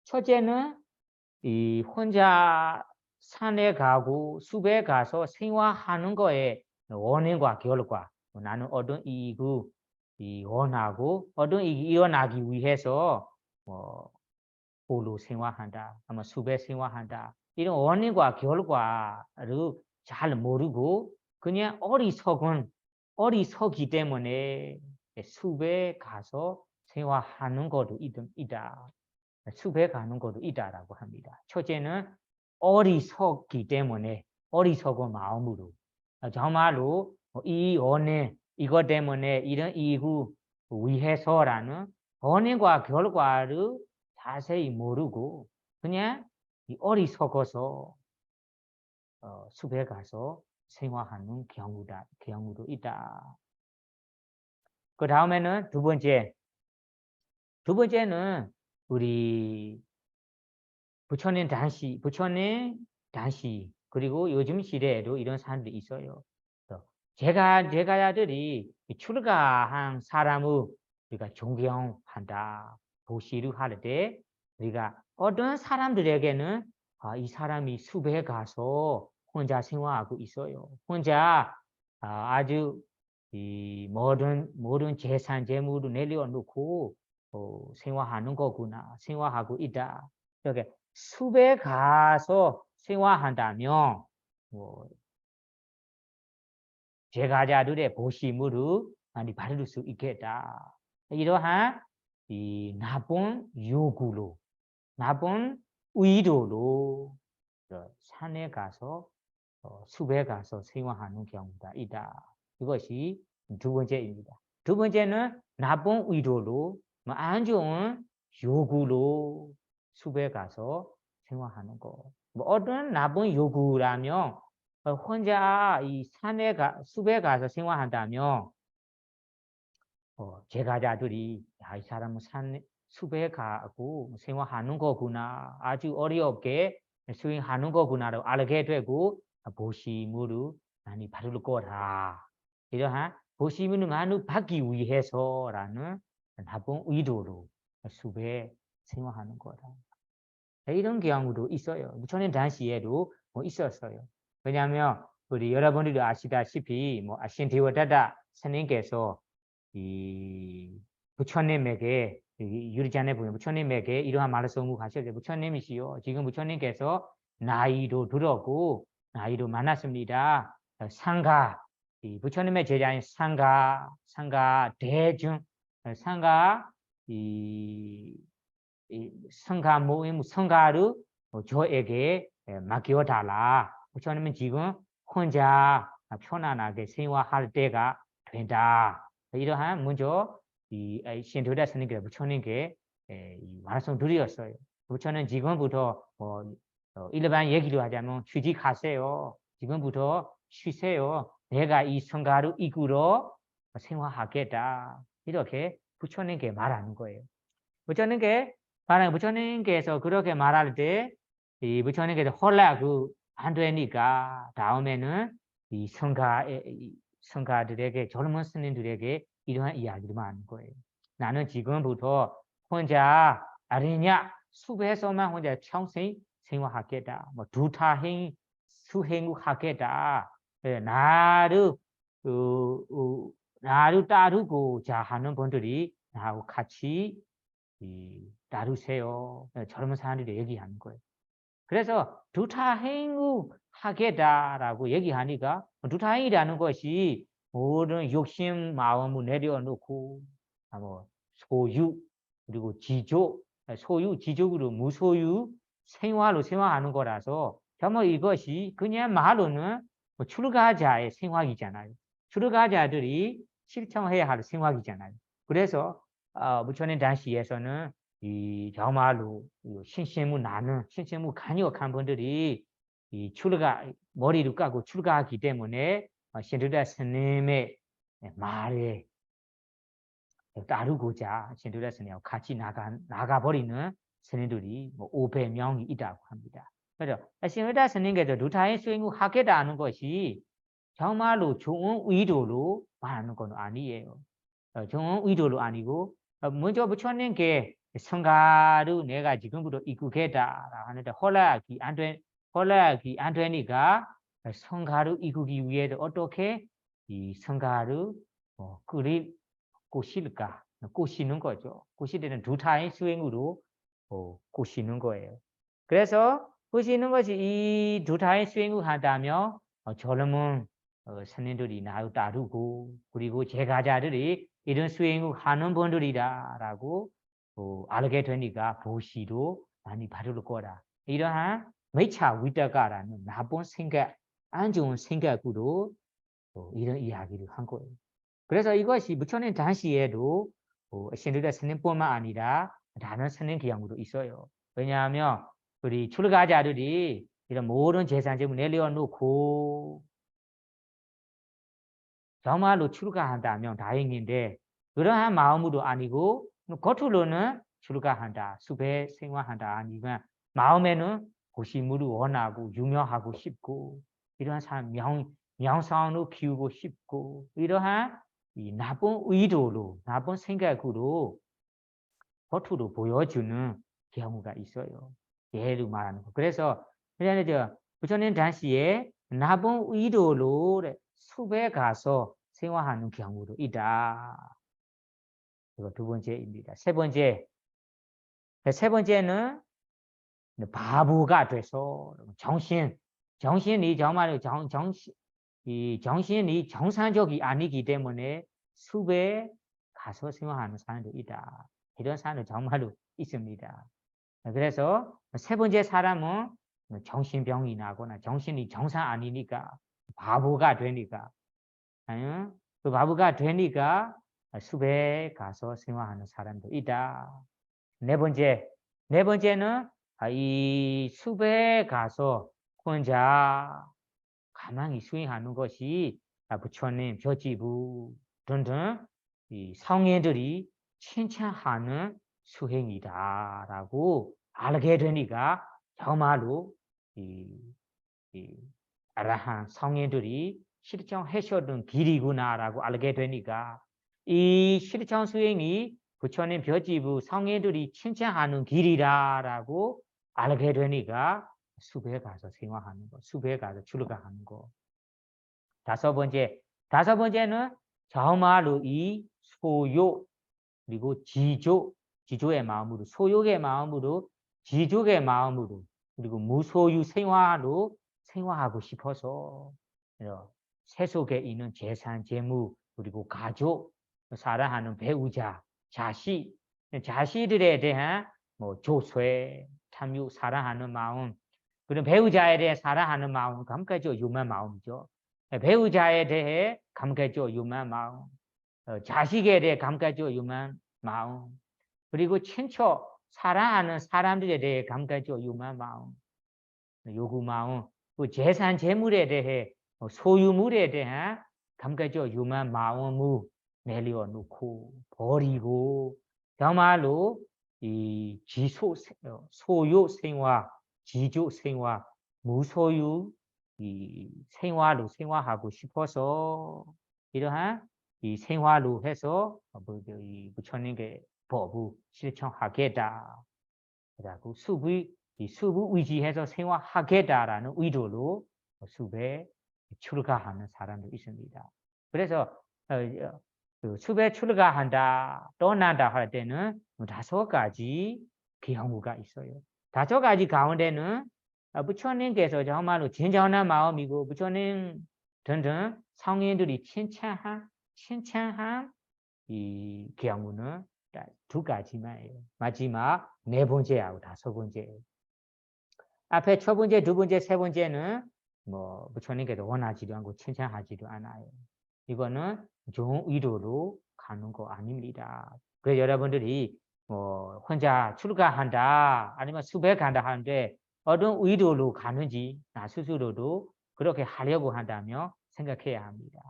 첫째는 이 혼자 산에 가고 숲에 가서 생활하는 거에 원인과 결과 나는 어떤 이익이 원하고 어떤 이익이 일어나기 위해서 홀로 생활한다, 아마 숲에 생활한다 이런 원인과 결과를 잘 모르고 그냥 어리석기 때문에 숲에 가서 생활하는 것도 있다. 숲에 가는 것도 있다라고 합니다. 첫째는 어리석기 때문에 어리석은 마음으로 정말로 이 원인 이것 때문에 이런 이유 위해서라는 원인과 결과를 자세히 모르고 그냥 어리석어서 숲에 가서 생활하는 경우도 있다. 그 다음에는 두 번째는 우리 부처님 단시 그리고 요즘 시대에도 이런 사람들이 있어요. 제가야들이 출가한 사람을 우리가 존경한다, 보시를 할 때 우리가 어떤 사람들에게는 이 사람이 숲에 가서 혼자 생활하고 있어요. 혼자 아주 이 모든 재산 재물을 내려놓고 생활하는 거구나, 생활하고 있다. 이렇게 숲에 가서 생활한다면 제가자들의 보시물을 많이 받을 수 있겠다. 이러한 이 나쁜 요구로, 나쁜 의도로 산에 가서 숲에 가서 생활하는 경우가 있다. 이것이 두 번째입니다. 두 번째는 나쁜 의도로 안 좋은 요구로 숲에 가서 생활하는 거. 어떤 나쁜 요구라면 혼자 이 숲에 가서 생활한다면 제가자들이 이 사람은 숲에 가고 생활하는 거구나, 아주 어렵게 수행하는 거구나를 알게 되고 보시물을 많이 받을 거라. 이러한 보시물을 많이 받기 위해서라는 나쁜 의도로 숲에 생활하는 거다. 이런 경우도 있어요. 부처님 당시에도 있었어요. 왜냐하면 우리 여러분들도 아시다시피 아신데오다다 스님께서 이 부처님에게 유리잔에 보면 부처님에게 이러한 말씀을 하셨죠. 부처님이시요, 지금 부처님께서 나이도 들었고 나이도 많았습니다. 이 부처님의 제자인 상가 대중, 상가 성가 모임 성가를 저에게 맡겨달라. 부처님은 지금 혼자 편안하게 생활할 때가 된다. 이러한 먼저 이 신도다 스님께서 부처님께 말씀드렸어요. 부처는 지금부터 일반 얘기로 하자면 취직하세요. 지금부터 쉬세요. 내가 이 성가를 이끌어 생활하겠다. 이렇게 부처님께 말하는 거예요. 부처님께서 그렇게 말할 때 이 부처님께서 홀라그 안 되니까 다음에는 이 성가들에게, 젊은 스님들에게 이러한 이야기를 하는 거예요. 나는 지금부터 혼자 아니냐 숲에서만 혼자 평생 생활하겠다. 두타행 수행을 하겠다. 나를 따르고자 하는 분들이 나하고 같이 따르세요. 젊은 사람들이 얘기하는 거예요. 그래서 두타행을 하겠다라고 얘기하니까 두타행이라는 것이 모든 욕심 마음을 내려놓고 소유 그리고 지조, 소유 지족으로 무소유 생활로 생활하는 거라서 정말 이것이 그냥 말로는 출가자의 생활이잖아요. 출가자들이 실천해야 할 생활이잖아요. 그래서 부처님 당시에서는 이 정말로 신심을 간역한 분들이 이 머리를 까고 출가하기 때문에 신도다 스님의 말에 따르고자 신도다 스님하고 같이 나가버리는 스님들이 500명이 있다고 합니다. 그래서 신도다 스님께서 두타의 수행을 하겠다는 것이 정말로 좋은 의도로 말하는 건 아니에요. 좋은 의도로 아니고 먼저 부처님 게 성가로 내가 지금부터 이끌겠다 하는데 홀라기 안 되니까 성가로 이끌기 위해서 어떻게 이 성가를 그리 꼬실까 꼬시는 거죠. 꼬시는 두 타의 수행으로 꼬시는 거예요. 그래서 꼬시는 것이 이 두 타의 수행을 한다면 젊은 스님들이 나도 따르고 그리고 제가자들이 이런 수행을 하는 분들이다라고 알게 되니까 보시도 많이 받을 거라. 이러한 미차 위다가라는 나쁜 생각, 안 좋은 생각으로 이런 이야기를 한 거예요. 그래서 이것이 부처님 당시에도 신들의 스님뿐만 아니라 다른 스님 기양으로 있어요. 왜냐하면 우리 출가자들이 이런 모든 재산점을 내려놓고 정말로 출가한다면 다행인데 그러한 마음으로 아니고 겉으로는 출가한다, 숲에 생활한다 아니면 마음에는 고시물을 원하고 유명하고 싶고 이러한 사람 명성으로 키우고 싶고 이러한 이 나쁜 의도로 나쁜 생각으로 겉으로 보여주는 경우가 있어요. 예를 말하는 거. 그래서 부처님 당시에 나쁜 의도로 숲에 가서 생활하는 경우도 있다. 이거 두 번째입니다. 세 번째는 바보가 돼서 정신이 정말 정신이 정상적이 아니기 때문에 숲에 가서 생활하는 사람도 있다. 이런 사람도 정말로 있습니다. 그래서 세 번째 사람은 정신병이 나거나 정신이 정상 아니니까 바보가 되니까 그 바보가 되니까 숲에 가서 생활하는 사람도 있다. 네 번째는 이 숲에 가서 혼자 가만히 수행하는 것이 부처님, 벼지부 등등 이 성인들이 칭찬하는 수행이다라고 알게 되니까 정말로 이 아라한 성인들이 실천하셨던 길이구나라고 알게 되니까 이 실천 수행이 부처님 벼지부 성인들이 칭찬하는 길이라라고 알게 되니까 숲에 가서 생활하는 거, 숲에 가서 출가하는 거. 다섯 번째는 정말로 이 소욕 그리고 지조의 마음으로 소욕의 마음으로 지족의 마음으로 그리고 무소유 생활로 생활하고 싶어서 세속에 있는 재산, 재무 그리고 가족, 사랑하는 배우자, 자식들에 대한 조쇠, 참유, 사랑하는 마음 그런 배우자에 대해 사랑하는 마음, 감각적 유만 마음이죠. 배우자에 대해 감각적 유만 마음, 자식에 대해 감각적 유만 마음, 그리고 친척, 사랑하는 사람들에 대해 감각적 유만 마음, 요구 마음, 그 재산, 재물에 대해 소유물에 대한 감각적 유만 마음을 내려놓고 버리고 정말로 이 소유 생활, 지조 생활, 무소유 이 생활로 생활하고 싶어서 이러한 이 생활로 해서 이 부처님께 법을 실천하겠다. 라고 숲을 의지해서 생활하겠다라는 의도로 숲에 출가하는 사람도 있습니다. 그래서 그 숲에 출가한다, 떠난다 할 때는 5가지 경우가 있어요. 5가지 가운데는 부처님께서 정말로 진정한 마음이고 부처님 등등 성인들이 칭찬한 이 경우는 2가지만이에요. 마지막 4번째하고 5번째. 앞에 첫 번째, 두 번째, 세 번째는 부처님께서 원하지도 않고 칭찬하지도 않아요. 이거는 좋은 의도로 가는 거 아닙니다. 그래서 여러분들이 혼자 출가한다 아니면 숲에 간다 하는데 어떤 의도로 가는지 나 스스로도 그렇게 하려고 한다면 생각해야 합니다.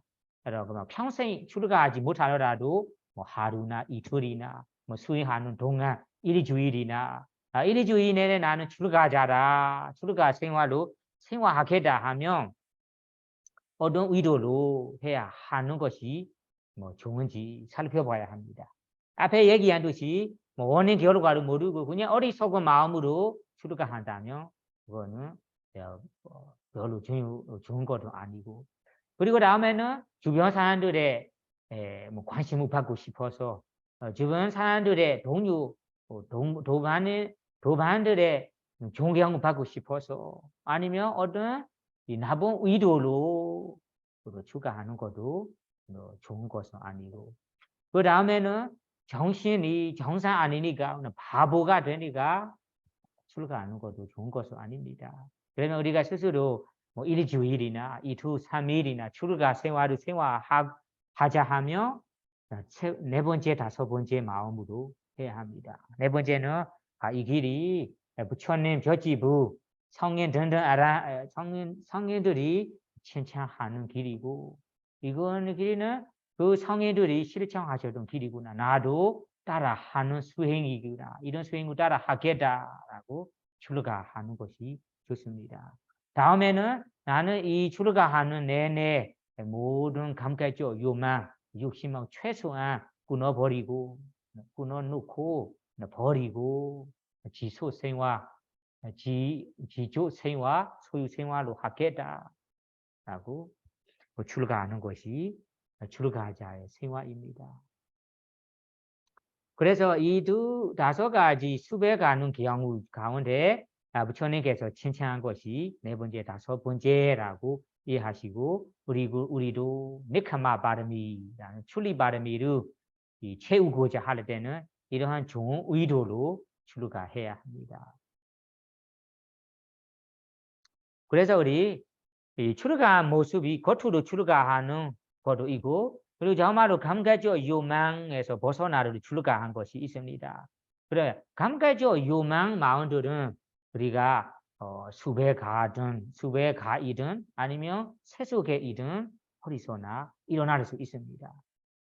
여러분 평생 출가하지 못하더라도 하루나 이틀이나 수행하는 동안 일주일이나 일주일 내내 나는 출가 생활로 생활하겠다 하면 어떤 의도로 해야 하는 것이 뭐 좋은지 살펴봐야 합니다. 앞에 얘기한 듯이 뭐 원인 결과를 모르고 그냥 어리석은 마음으로 출가한다면 그거는 별로 좋은 것도 아니고 그리고 다음에는 주변 사람들의 뭐 관심을 받고 싶어서 주변 사람들의 동료 도반들의 존경을 받고 싶어서 아니면 어떤 이 나쁜 의도로 출가하는 것도 좋은 것은 아니고 그 다음에는 정신이 정상 아니니까 바보가 되니까 출가하는 것도 좋은 것은 아닙니다. 그러면 우리가 스스로 뭐 일주일이나 이주 3일이나 출가 생활을 생활하자 하면 네 번째, 다섯 번째 마음으로 해야 합니다. 네 번째는 이 길이 부처님 벼지부 성인 등등 성인들이 신청하는 길이고 이건 길이는 그 성인들이 실천하셨던 길이구나. 나도 따라하는 수행이구나. 이런 수행을 따라 하겠다라고 출가하는 것이 좋습니다. 다음에는 나는 이 출가하는 내내 모든 감각적 요망, 욕심을 최소한 끊어버리고 끊어놓고 버리고 지소 생활, 지조 생활, 소유 생활로 하겠다라고 출가하는 것이 출가자의 생활입니다. 그래서 이 다섯 가지 수백 가는 경우 가운데 부처님께서 칭찬한 것이 네 번째, 다섯 번째라고 이해하시고 우리도 네카마 바람이라는 출리 바람이를 채우고자 할 때는 이러한 좋은 의도로 출가해야 합니다. 그래서 우리 이 출가한 모습이 겉으로 출가하는 것도 있고 그리고 정말로 감각적 요망에서 벗어나려 출가한 것이 있습니다. 그래 감각적 요망 마음들은 우리가 수배 가이든 아니면 세속의이든 어디서나 일어날 수 있습니다.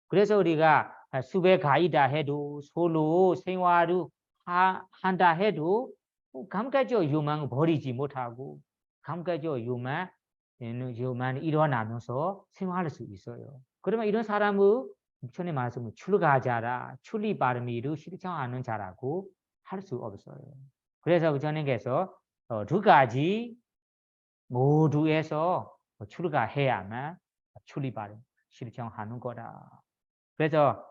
그래서 우리가 수배 가이다 해도 솔로 생활을 한다 해도 감각적 요망을 버리지 못하고 감각적 요망이 일어나면서 생활할 수 있어요. 그러면 이런 사람은 부처님 말씀은 출가자라 출리 바람이를 실천하는 자라고 할 수 없어요. 그래서 부처님께서 두 가지 모두에서 출가해야만 출리 바람 실천하는 거다. 그래서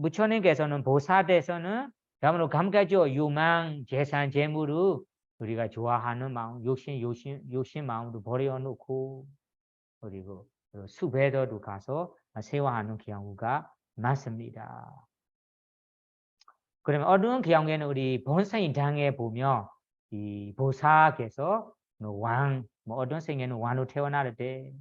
부처님께서는 보살에서는 다음으로 감각적 요망 재산 재물을 우리가 좋아하는 마음 욕심 마음으로 버려놓고 그리고 수배도도 가서 세워하는 경우가 많습니다. 그러면 어느 경우에는 우리 본생 당에 보면 이 보살께서 어떤 생에는 왕으로 태어날 때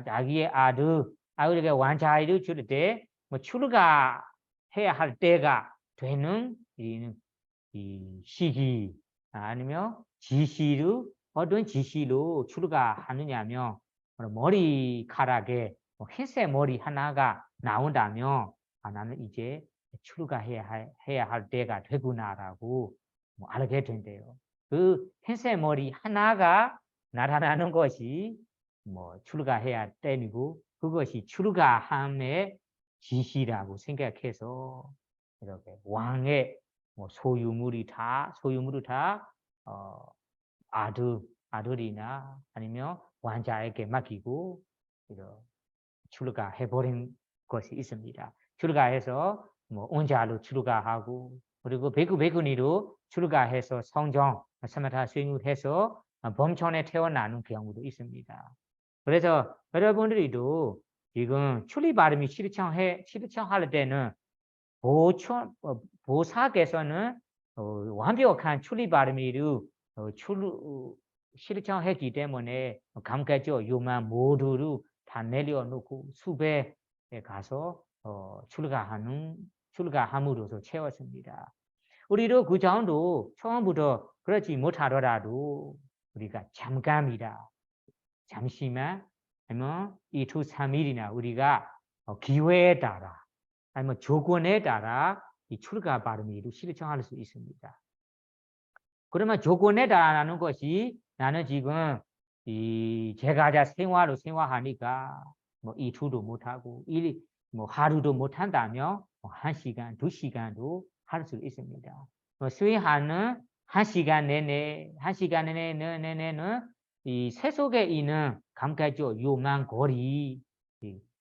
자기의 아들에게 왕자를 줄 때 출가해야 할 때가 되는 이 시기 아니면 지시로 어떤 지시로 출가하느냐면 머리카락에 흰색 머리 하나가 나온다면 나는 이제 출가해야 할 때가 되구나라고 알게 된대요. 그 흰색 머리 하나가 나타나는 것이 출가해야 때이고 그것이 출가함의 지시라고 생각해서 이렇게 왕의 소유물을 다 아들이나 아니면 왕자에게 맡기고 출가해버린 것이 있습니다. 출가해서 온자로 출가하고 그리고 베구니로 출가해서 성정 사마타 수행을 해서 범천에 태어나는 경우도 있습니다. 그래서 여러분들이도 지금 출리 발음이 실천할 때는 보살께서는 완벽한 출리 발음이를 실천했기 때문에 감각적 요망 모두를 다 내려놓고 수배에 가서 출가함으로써 채웠습니다. 우리도 그 정도 처음부터 그렇지 못하더라도 우리가 잠시만 아니면 2주 3일이나 우리가 기회에 따라 아니면 조건에 따라 이 출가 발음이를 실천할 수 있습니다. 그러면 조건에 따라는 것이 나는 지금 이 제가자 생활하니까 2주도 못하고 뭐 하루도 못한다면 한 시간, 두 시간도 할 수 있습니다. 수행하는 한 시간 내내는 이 세속에 있는 감각적 욕망 고리,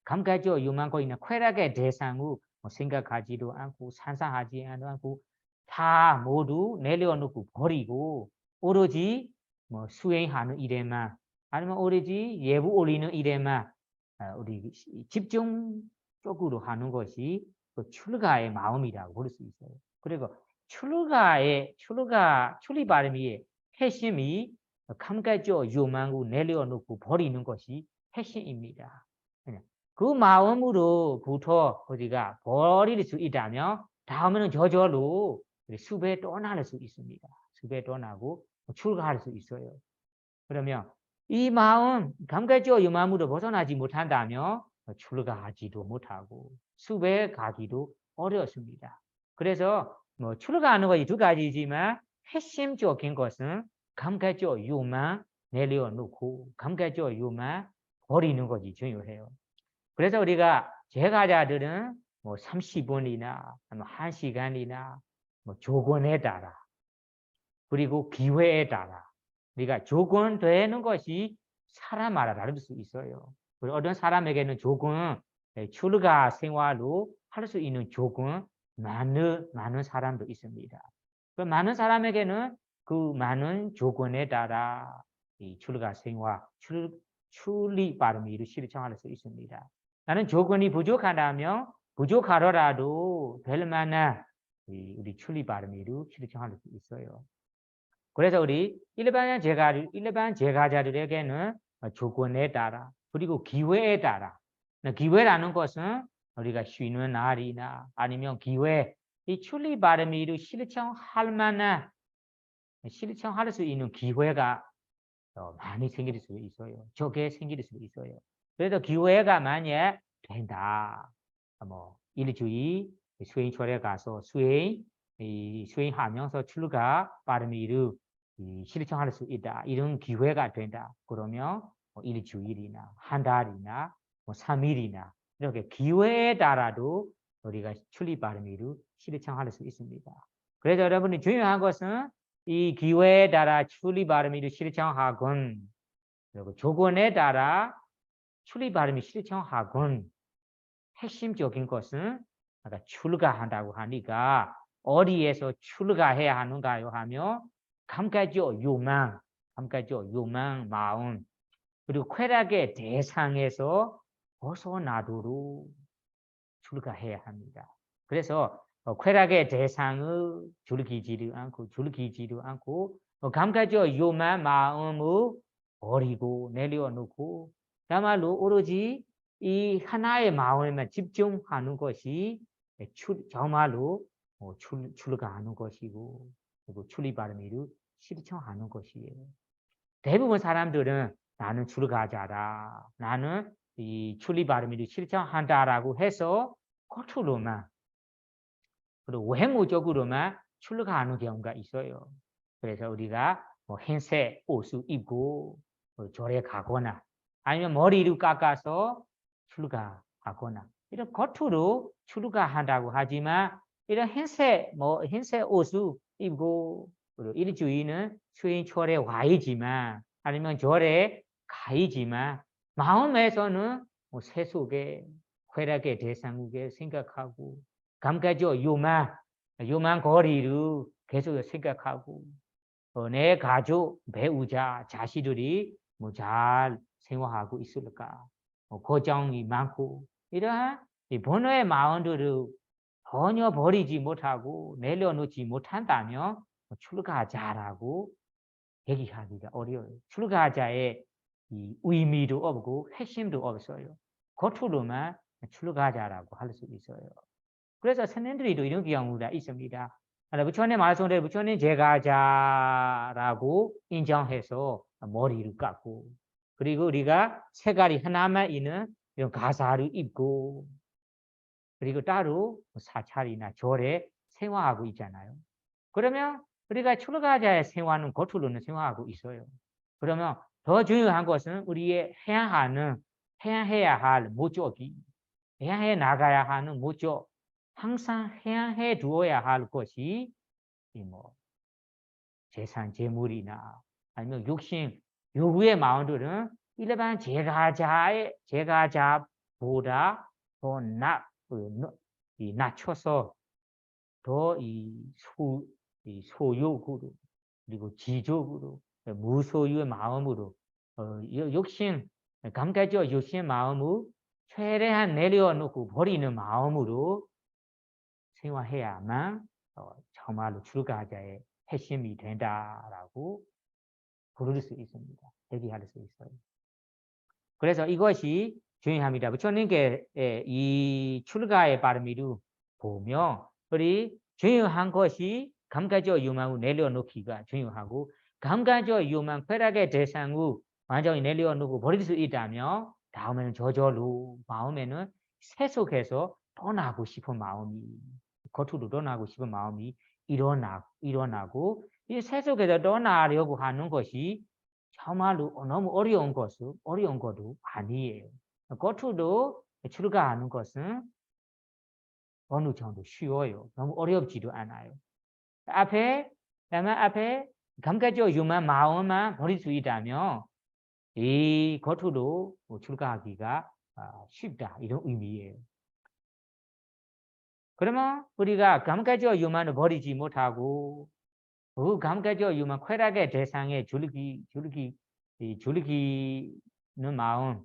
감각적 욕망 고리는 쾌락의 대상으로 생각하지도 않고 상상하지 않고 다 모두 내려놓고 버리고 오로지 뭐 수행하는 일에만 아니면 오로지 예부 올리는 일에만 우리 집중적으로 하는 것이 그 출가의 마음이라고 볼 수 있어요. 그리고 출리 발음의 핵심이 감각적 욕망을 내려놓고 버리는 것이 핵심입니다. 그 마음으로부터 우리가 버릴 수 있다면 다음에는 저절로 숲에 떠날 수 있습니다. 숲에 떠나고 출가할 수 있어요. 그러면 이 마음, 감각적 욕망으로 벗어나지 못한다면 출가하지도 못하고 숲에 가기도 어렵습니다. 그래서 뭐 출가하는 것이 두 가지지만 핵심적인 것은 감각적 욕망 내려놓고 감각적 욕망 버리는 것이 중요해요. 그래서 우리가 제가자들은 뭐 30분이나 1시간이나 뭐 조건에 따라 그리고 기회에 따라 우리가 조건되는 것이 사람마다 다를 수 있어요. 그리고 어떤 사람에게는 조건, 출가 생활로 할 수 있는 조건 많은 사람도 있습니다. 그 많은 사람에게는 그 많은 조건에 따라 이 출가 생활, 출리 발음을 실천할 수 있습니다. 나는 조건이 부족하다면 부족하더라도 될 만한 우리 출리 발음을 실천할 수 있어요. 그래서 우리 일반 제가자들에게는 조건에 따라 그리고 기회에 따라 기회라는 것은 우리가 쉬는 날이나 아니면 기회 이 출리 발음을 실천할 만한 실천할 수 있는 기회가 많이 생길 수 있어요. 적게 생길 수 있어요. 그래서 기회가 만약 된다. 뭐 일주일 수행철에 가서 수행하면서 출가 발음을 실천할 수 있다. 이런 기회가 된다. 그러면 일주일이나 한 달이나 3일이나 이렇게 기회에 따라도 우리가 출리 발음을 실천할 수 있습니다. 그래서 여러분이 중요한 것은 이 기회에 따라 출리 발음을 실천하건 그리고 조건에 따라 출리 발음을 실천하건 핵심적인 것은 아까 출가한다고 하니까 어디에서 출가해야 하는가요 하며 감각적 욕망 마음 그리고 쾌락의 대상에서 벗어나도록 출가해야 합니다. 그래서 쾌락의 대상을 즐기지도 않고 감각적 욕망 마음을 버리고 내려놓고 다말로 오로지 이 하나의 마음에만 집중하는 것이 정말로 출가하는 것이고 그리고 출리 발음을 실천하는 것이에요. 대부분 사람들은 나는 출가자다. 나는 이 출리 발음을 실천한다라고 해서 겉으로만 그리고 외모적으로만 출가하는 경우가 있어요. 그래서 우리가 뭐 흰색 옷을 입고 절에 가거나 아니면 머리를 깎아서 출가하거나 이런 겉으로 출가한다고 하지만 이런 흰색 옷을 입고 그리고 일주일은 수행철에 와이지만 아니면 절에 가이지만 마음에서는 세속의 쾌락의 대상국에 생각하고 감각적 요만 거리를 계속 생각하고 내 가족, 배우자, 자식들이 잘 생활하고 있을까 걱정이 많고 이러한 번호의 마음들을 전혀 버리지 못하고 내려놓지 못한다면 출가자라고 얘기하기가 어려워요. 출가자의 이 의미도 없고 핵심도 없어요. 겉으로만 출가자라고 할 수 있어요. 그래서 선생님들이 이런 경우가 있습니다. 부처님 말씀대로 부처님 제가자라고 인정해서 머리를 깎고 그리고 우리가 색깔이 하나만 있는 이런 가사를 입고 그리고 따로 사찰이나 절에 생활하고 있잖아요. 그러면 우리가 출가자의 생활은 겉으로는 생활하고 있어요. 그러면 더 중요한 것은 우리의 해야 할 목적이 해야 해 나가야 하는 뭐죠? 항상 해야 해 두어야 할 것이 이 뭐 재산, 재물이나 아니면 욕심, 요구의 마음들은 일반 제가자보다 더 낮춰서 더 이 소욕으로 그리고 지족으로 무소유의 마음으로 욕심 감가죠 욕심 마음을 최대한 내려놓고 버리는 마음으로 생활해야만 정말로 출가자의 핵심이 된다라고 부를 수 있습니다. 얘기할 수 있어요. 그래서 이것이 중요합니다. 부처님께 이 출가의 바람이를 보면 우리 중요한 것이 감가적 유망을 내려놓기가 중요하고 감가적 유망 쾌락의 대상을 완전히 내려놓고 버릴 수 있다면 다음에는 저절로 마음에는 세속해서 떠나고 싶은 마음이 겉으로 떠나고 싶은 마음이 일어나고 이 세속에서 떠나려고 하는 것이 정말로 너무 어려운 것도 아니에요. 겉으로 출가하는 것은 어느 정도 쉬워요. 너무 어렵지도 않아요. 앞에 감각적 유만 마음만 버릴 수 있다면 이 겉으로 출가하기가 쉽다 이런 의미예요. 그러면 우리가 감각적 유만을 버리지 못하고 그 감각적 유만 쾌락의 대상에 줄기는 마음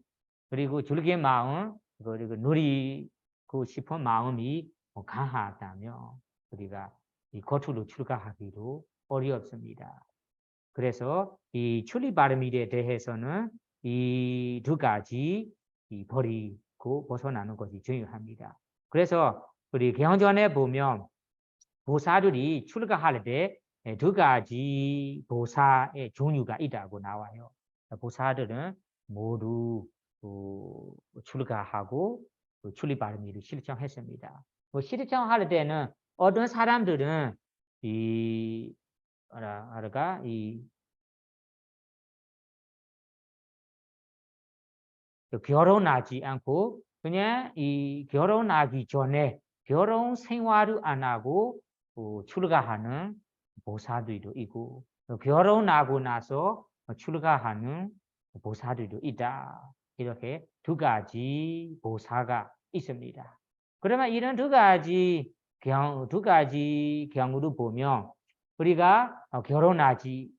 그리고 줄기의 마음 그리고 누리고 싶은 마음이 강하다면 우리가 이 겉으로 출가하기도 어렵습니다. 그래서 이 출리 바람일에 대해서는 이 두 가지 버리고 벗어나는 것이 중요합니다. 그래서 우리 경전에 보면 보사들이 출가할 때 두 가지 보사의 종류가 있다고 나와요. 보사들은 모두 출가하고 출리 바람일을 실천했습니다. 실천할 때는 어떤 사람들은 결혼하지 않고 그냥 이 결혼하기 전에 결혼 생활을 안 하고 출가하는 보사들도 있고 결혼하고 나서 출가하는 보사들도 있다. 이렇게 두 가지 보사가 있습니다. 그러면 이런 두 가지 경우를 보면 우리가 결혼하지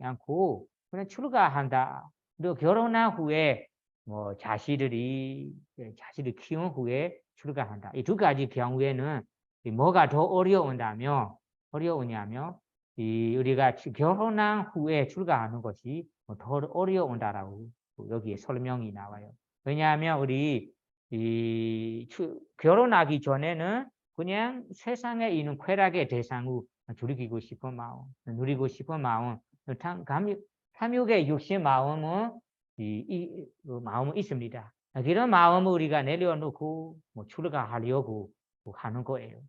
않고 그냥 출가한다. 또 결혼한 후에 뭐 자식을 키운 후에 출가한다. 이 두 가지 경우에는 뭐가 더 어려우냐면 우리가 결혼한 후에 출가하는 것이 더 어려운다라고 여기에 설명이 나와요. 왜냐하면 우리 결혼하기 전에는 그냥 세상에 있는 쾌락의 대상을 누리고 싶은 마음, 탐욕의 욕심 마음은 마음은 있습니다. 그런 마음을 우리가 내려놓고 출가하려고 하는 거예요.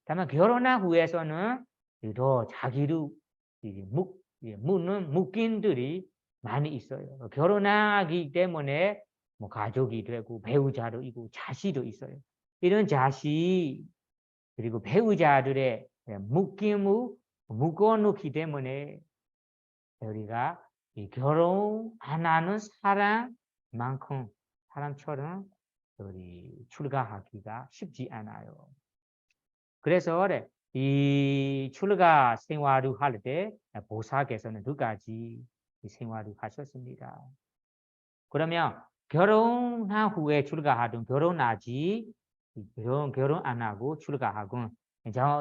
다만 결혼한 후에서는 더 자기를 묻는 묶인들이 많이 있어요. 결혼하기 때문에 가족이 되고 배우자도 있고 자식도 있어요. 이런 자식 그리고 배우자들의 묶임을 묶어놓기 때문에 우리가 결혼 안 하는 사람처럼 우리 출가하기가 쉽지 않아요. 그래서 이 출가 생활을 할 때 보사께서는 두 가지 생활을 하셨습니다. 그러면 결혼한 후에 출가하든 결혼 안 하고 출가하건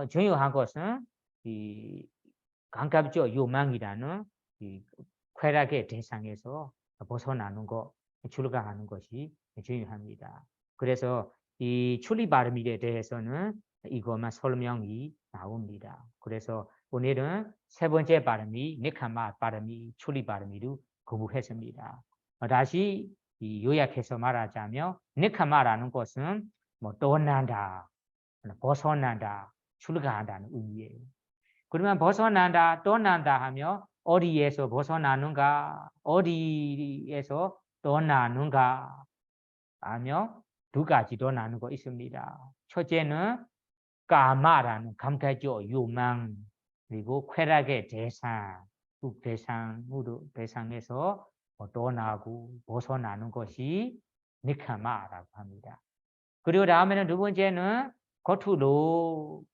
중요한 것은 이 감각적 욕망이라는 이 쾌락의 대상에서 벗어나는 것, 출가하는 것이 중요합니다. 그래서 이 출리 바람일에 대해서는 이것만 설명이 나옵니다. 그래서 오늘은 세 번째 바람이 네카마 바람이 출리 바람이로 공부했습니다. 다시 요약해서 말하자면 네카마라는 것은 떠난다, 벗어난다, 출가한다는 의미예요. 그러면 벗어난다, 떠난다 하며 어디에서 벗어나는가, 어디에서 떠나는가 하며 두 가지 더 나누고 있습니다. 첫째는 까마라는 감각적 욕망 그리고 쾌락의 대상, 그 대상에서 떠나고 벗어나는 것이 니카마라고 합니다. 그리고 다음에는 두 번째는 겉으로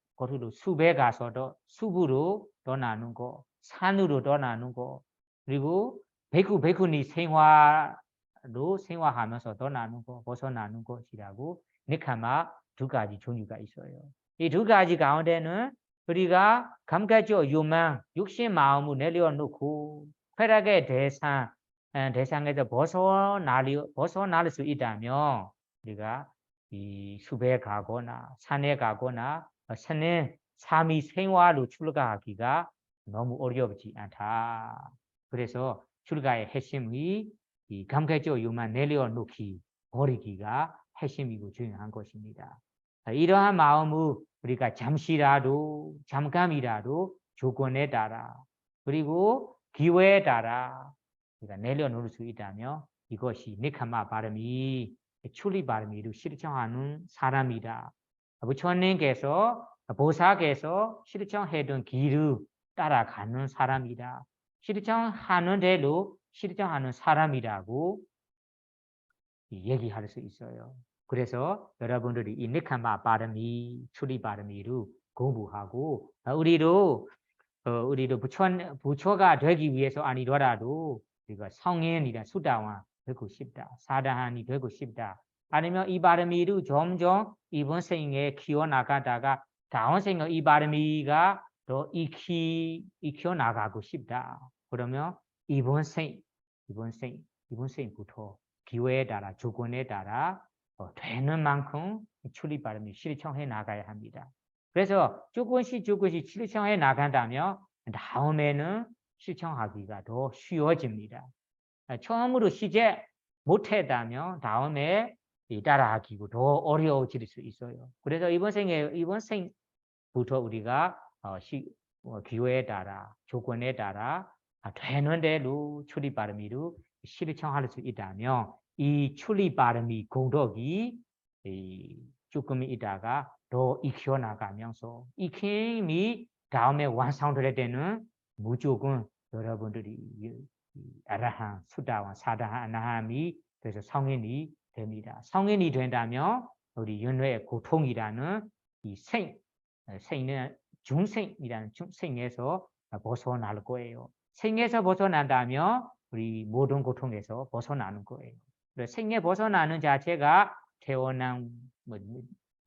숲에 가서도 숲으로 떠나는 거, 산으로 떠나는 거, 그리고 베쿠니 생활로 생활하면서 떠나는 거, 벗어나는 것이라고 니카마 두 가지 종류가 있어요. 이 두 가지 가운데는 우리가 감각적 욕망, 욕심 마음을 내려놓고 쾌락의 대상에서 벗어날 수 있다면 우리가 이 숲에 가거나 산에 가거나 삶의 생활로 출가하기가 너무 어렵지 않다. 그래서 출가의 핵심이 이 감각적 욕망 내려놓기 버리기가 핵심이고 중요한 것입니다. 이러한 마음을 우리가 잠깐이라도 조건에 따라 그리고 기회에 따라 우리가 내려놓을 수 있다면 이것이 니카마 바람이 출리 바람이로 실천하는 사람이다. 부처님께서 보살께서 실천했던 길을 따라가는 사람이다. 실천하는 대로 실천하는 사람이라고 얘기할 수 있어요. 그래서 여러분들이 이 니카마 바람이 출리 바람이로 공부하고 우리도 부처가 되기 위해서 아니더라도 우리가 성인이다 수다왕 되고 싶다. 사다한이 되고 싶다. 아니면 이 바람이를 점점 이번 생에 키워나가다가 다음 생에 이 바람이가 더 익혀나가고 싶다. 그러면 이번 생부터 기회에 따라 조건에 따라 되는 만큼 출리 바람이 실천해 나가야 합니다. 그래서 조금씩 실천해 나간다면 다음에는 실천하기가 더 쉬워집니다. 처음으로 시작 못했다면 다음에 따라하기가 더 어려워질 수 있어요. 그래서 이번 생부터 우리가 기회에 따라 조건에 따라 되는 대로 출리 바람이로 실천할 수 있다면 이 출리 바람이 공덕이 조금 있다가 더 익혀나가면서 익힘이 다음에 완성될 때는 무조건 여러분들이 아라한, 수다왕, 사다한, 아나함이 그래서 성인이 됩니다. 성인이 된다면 우리 윤회의 고통이라는 이 생은 중생이라는 생에서 벗어날 거예요. 생에서 벗어난다면 우리 모든 고통에서 벗어나는 거예요. 생에 벗어나는 자체가 태어난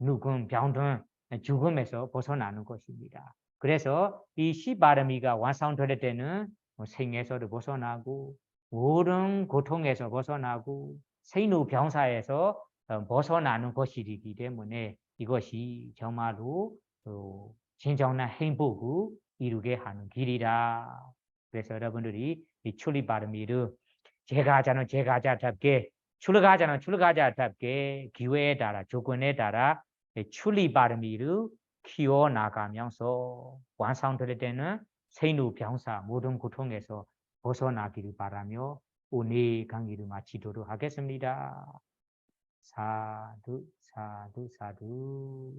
누군 병든 죽음에서 벗어나는 것입니다. 그래서 이 시바람이가 완성될 때는 생에서도 벗어나고 모든 고통에서 벗어나고 생로병사에서 벗어나는 것이기 때문에 이것이 정말로 진정한 행복을 이루게 하는 길이다. 그래서 여러분들이 이 출리 바람이를 제가자답게 출가자답게 기회에 따라 조건에 따라 출리 바람이를 키워나가면서 완성될 때는 생로병사 모든 고통에서 벗어나기를 바라며 오늘 강의를 마치도록 하겠습니다. 사두 사두 사두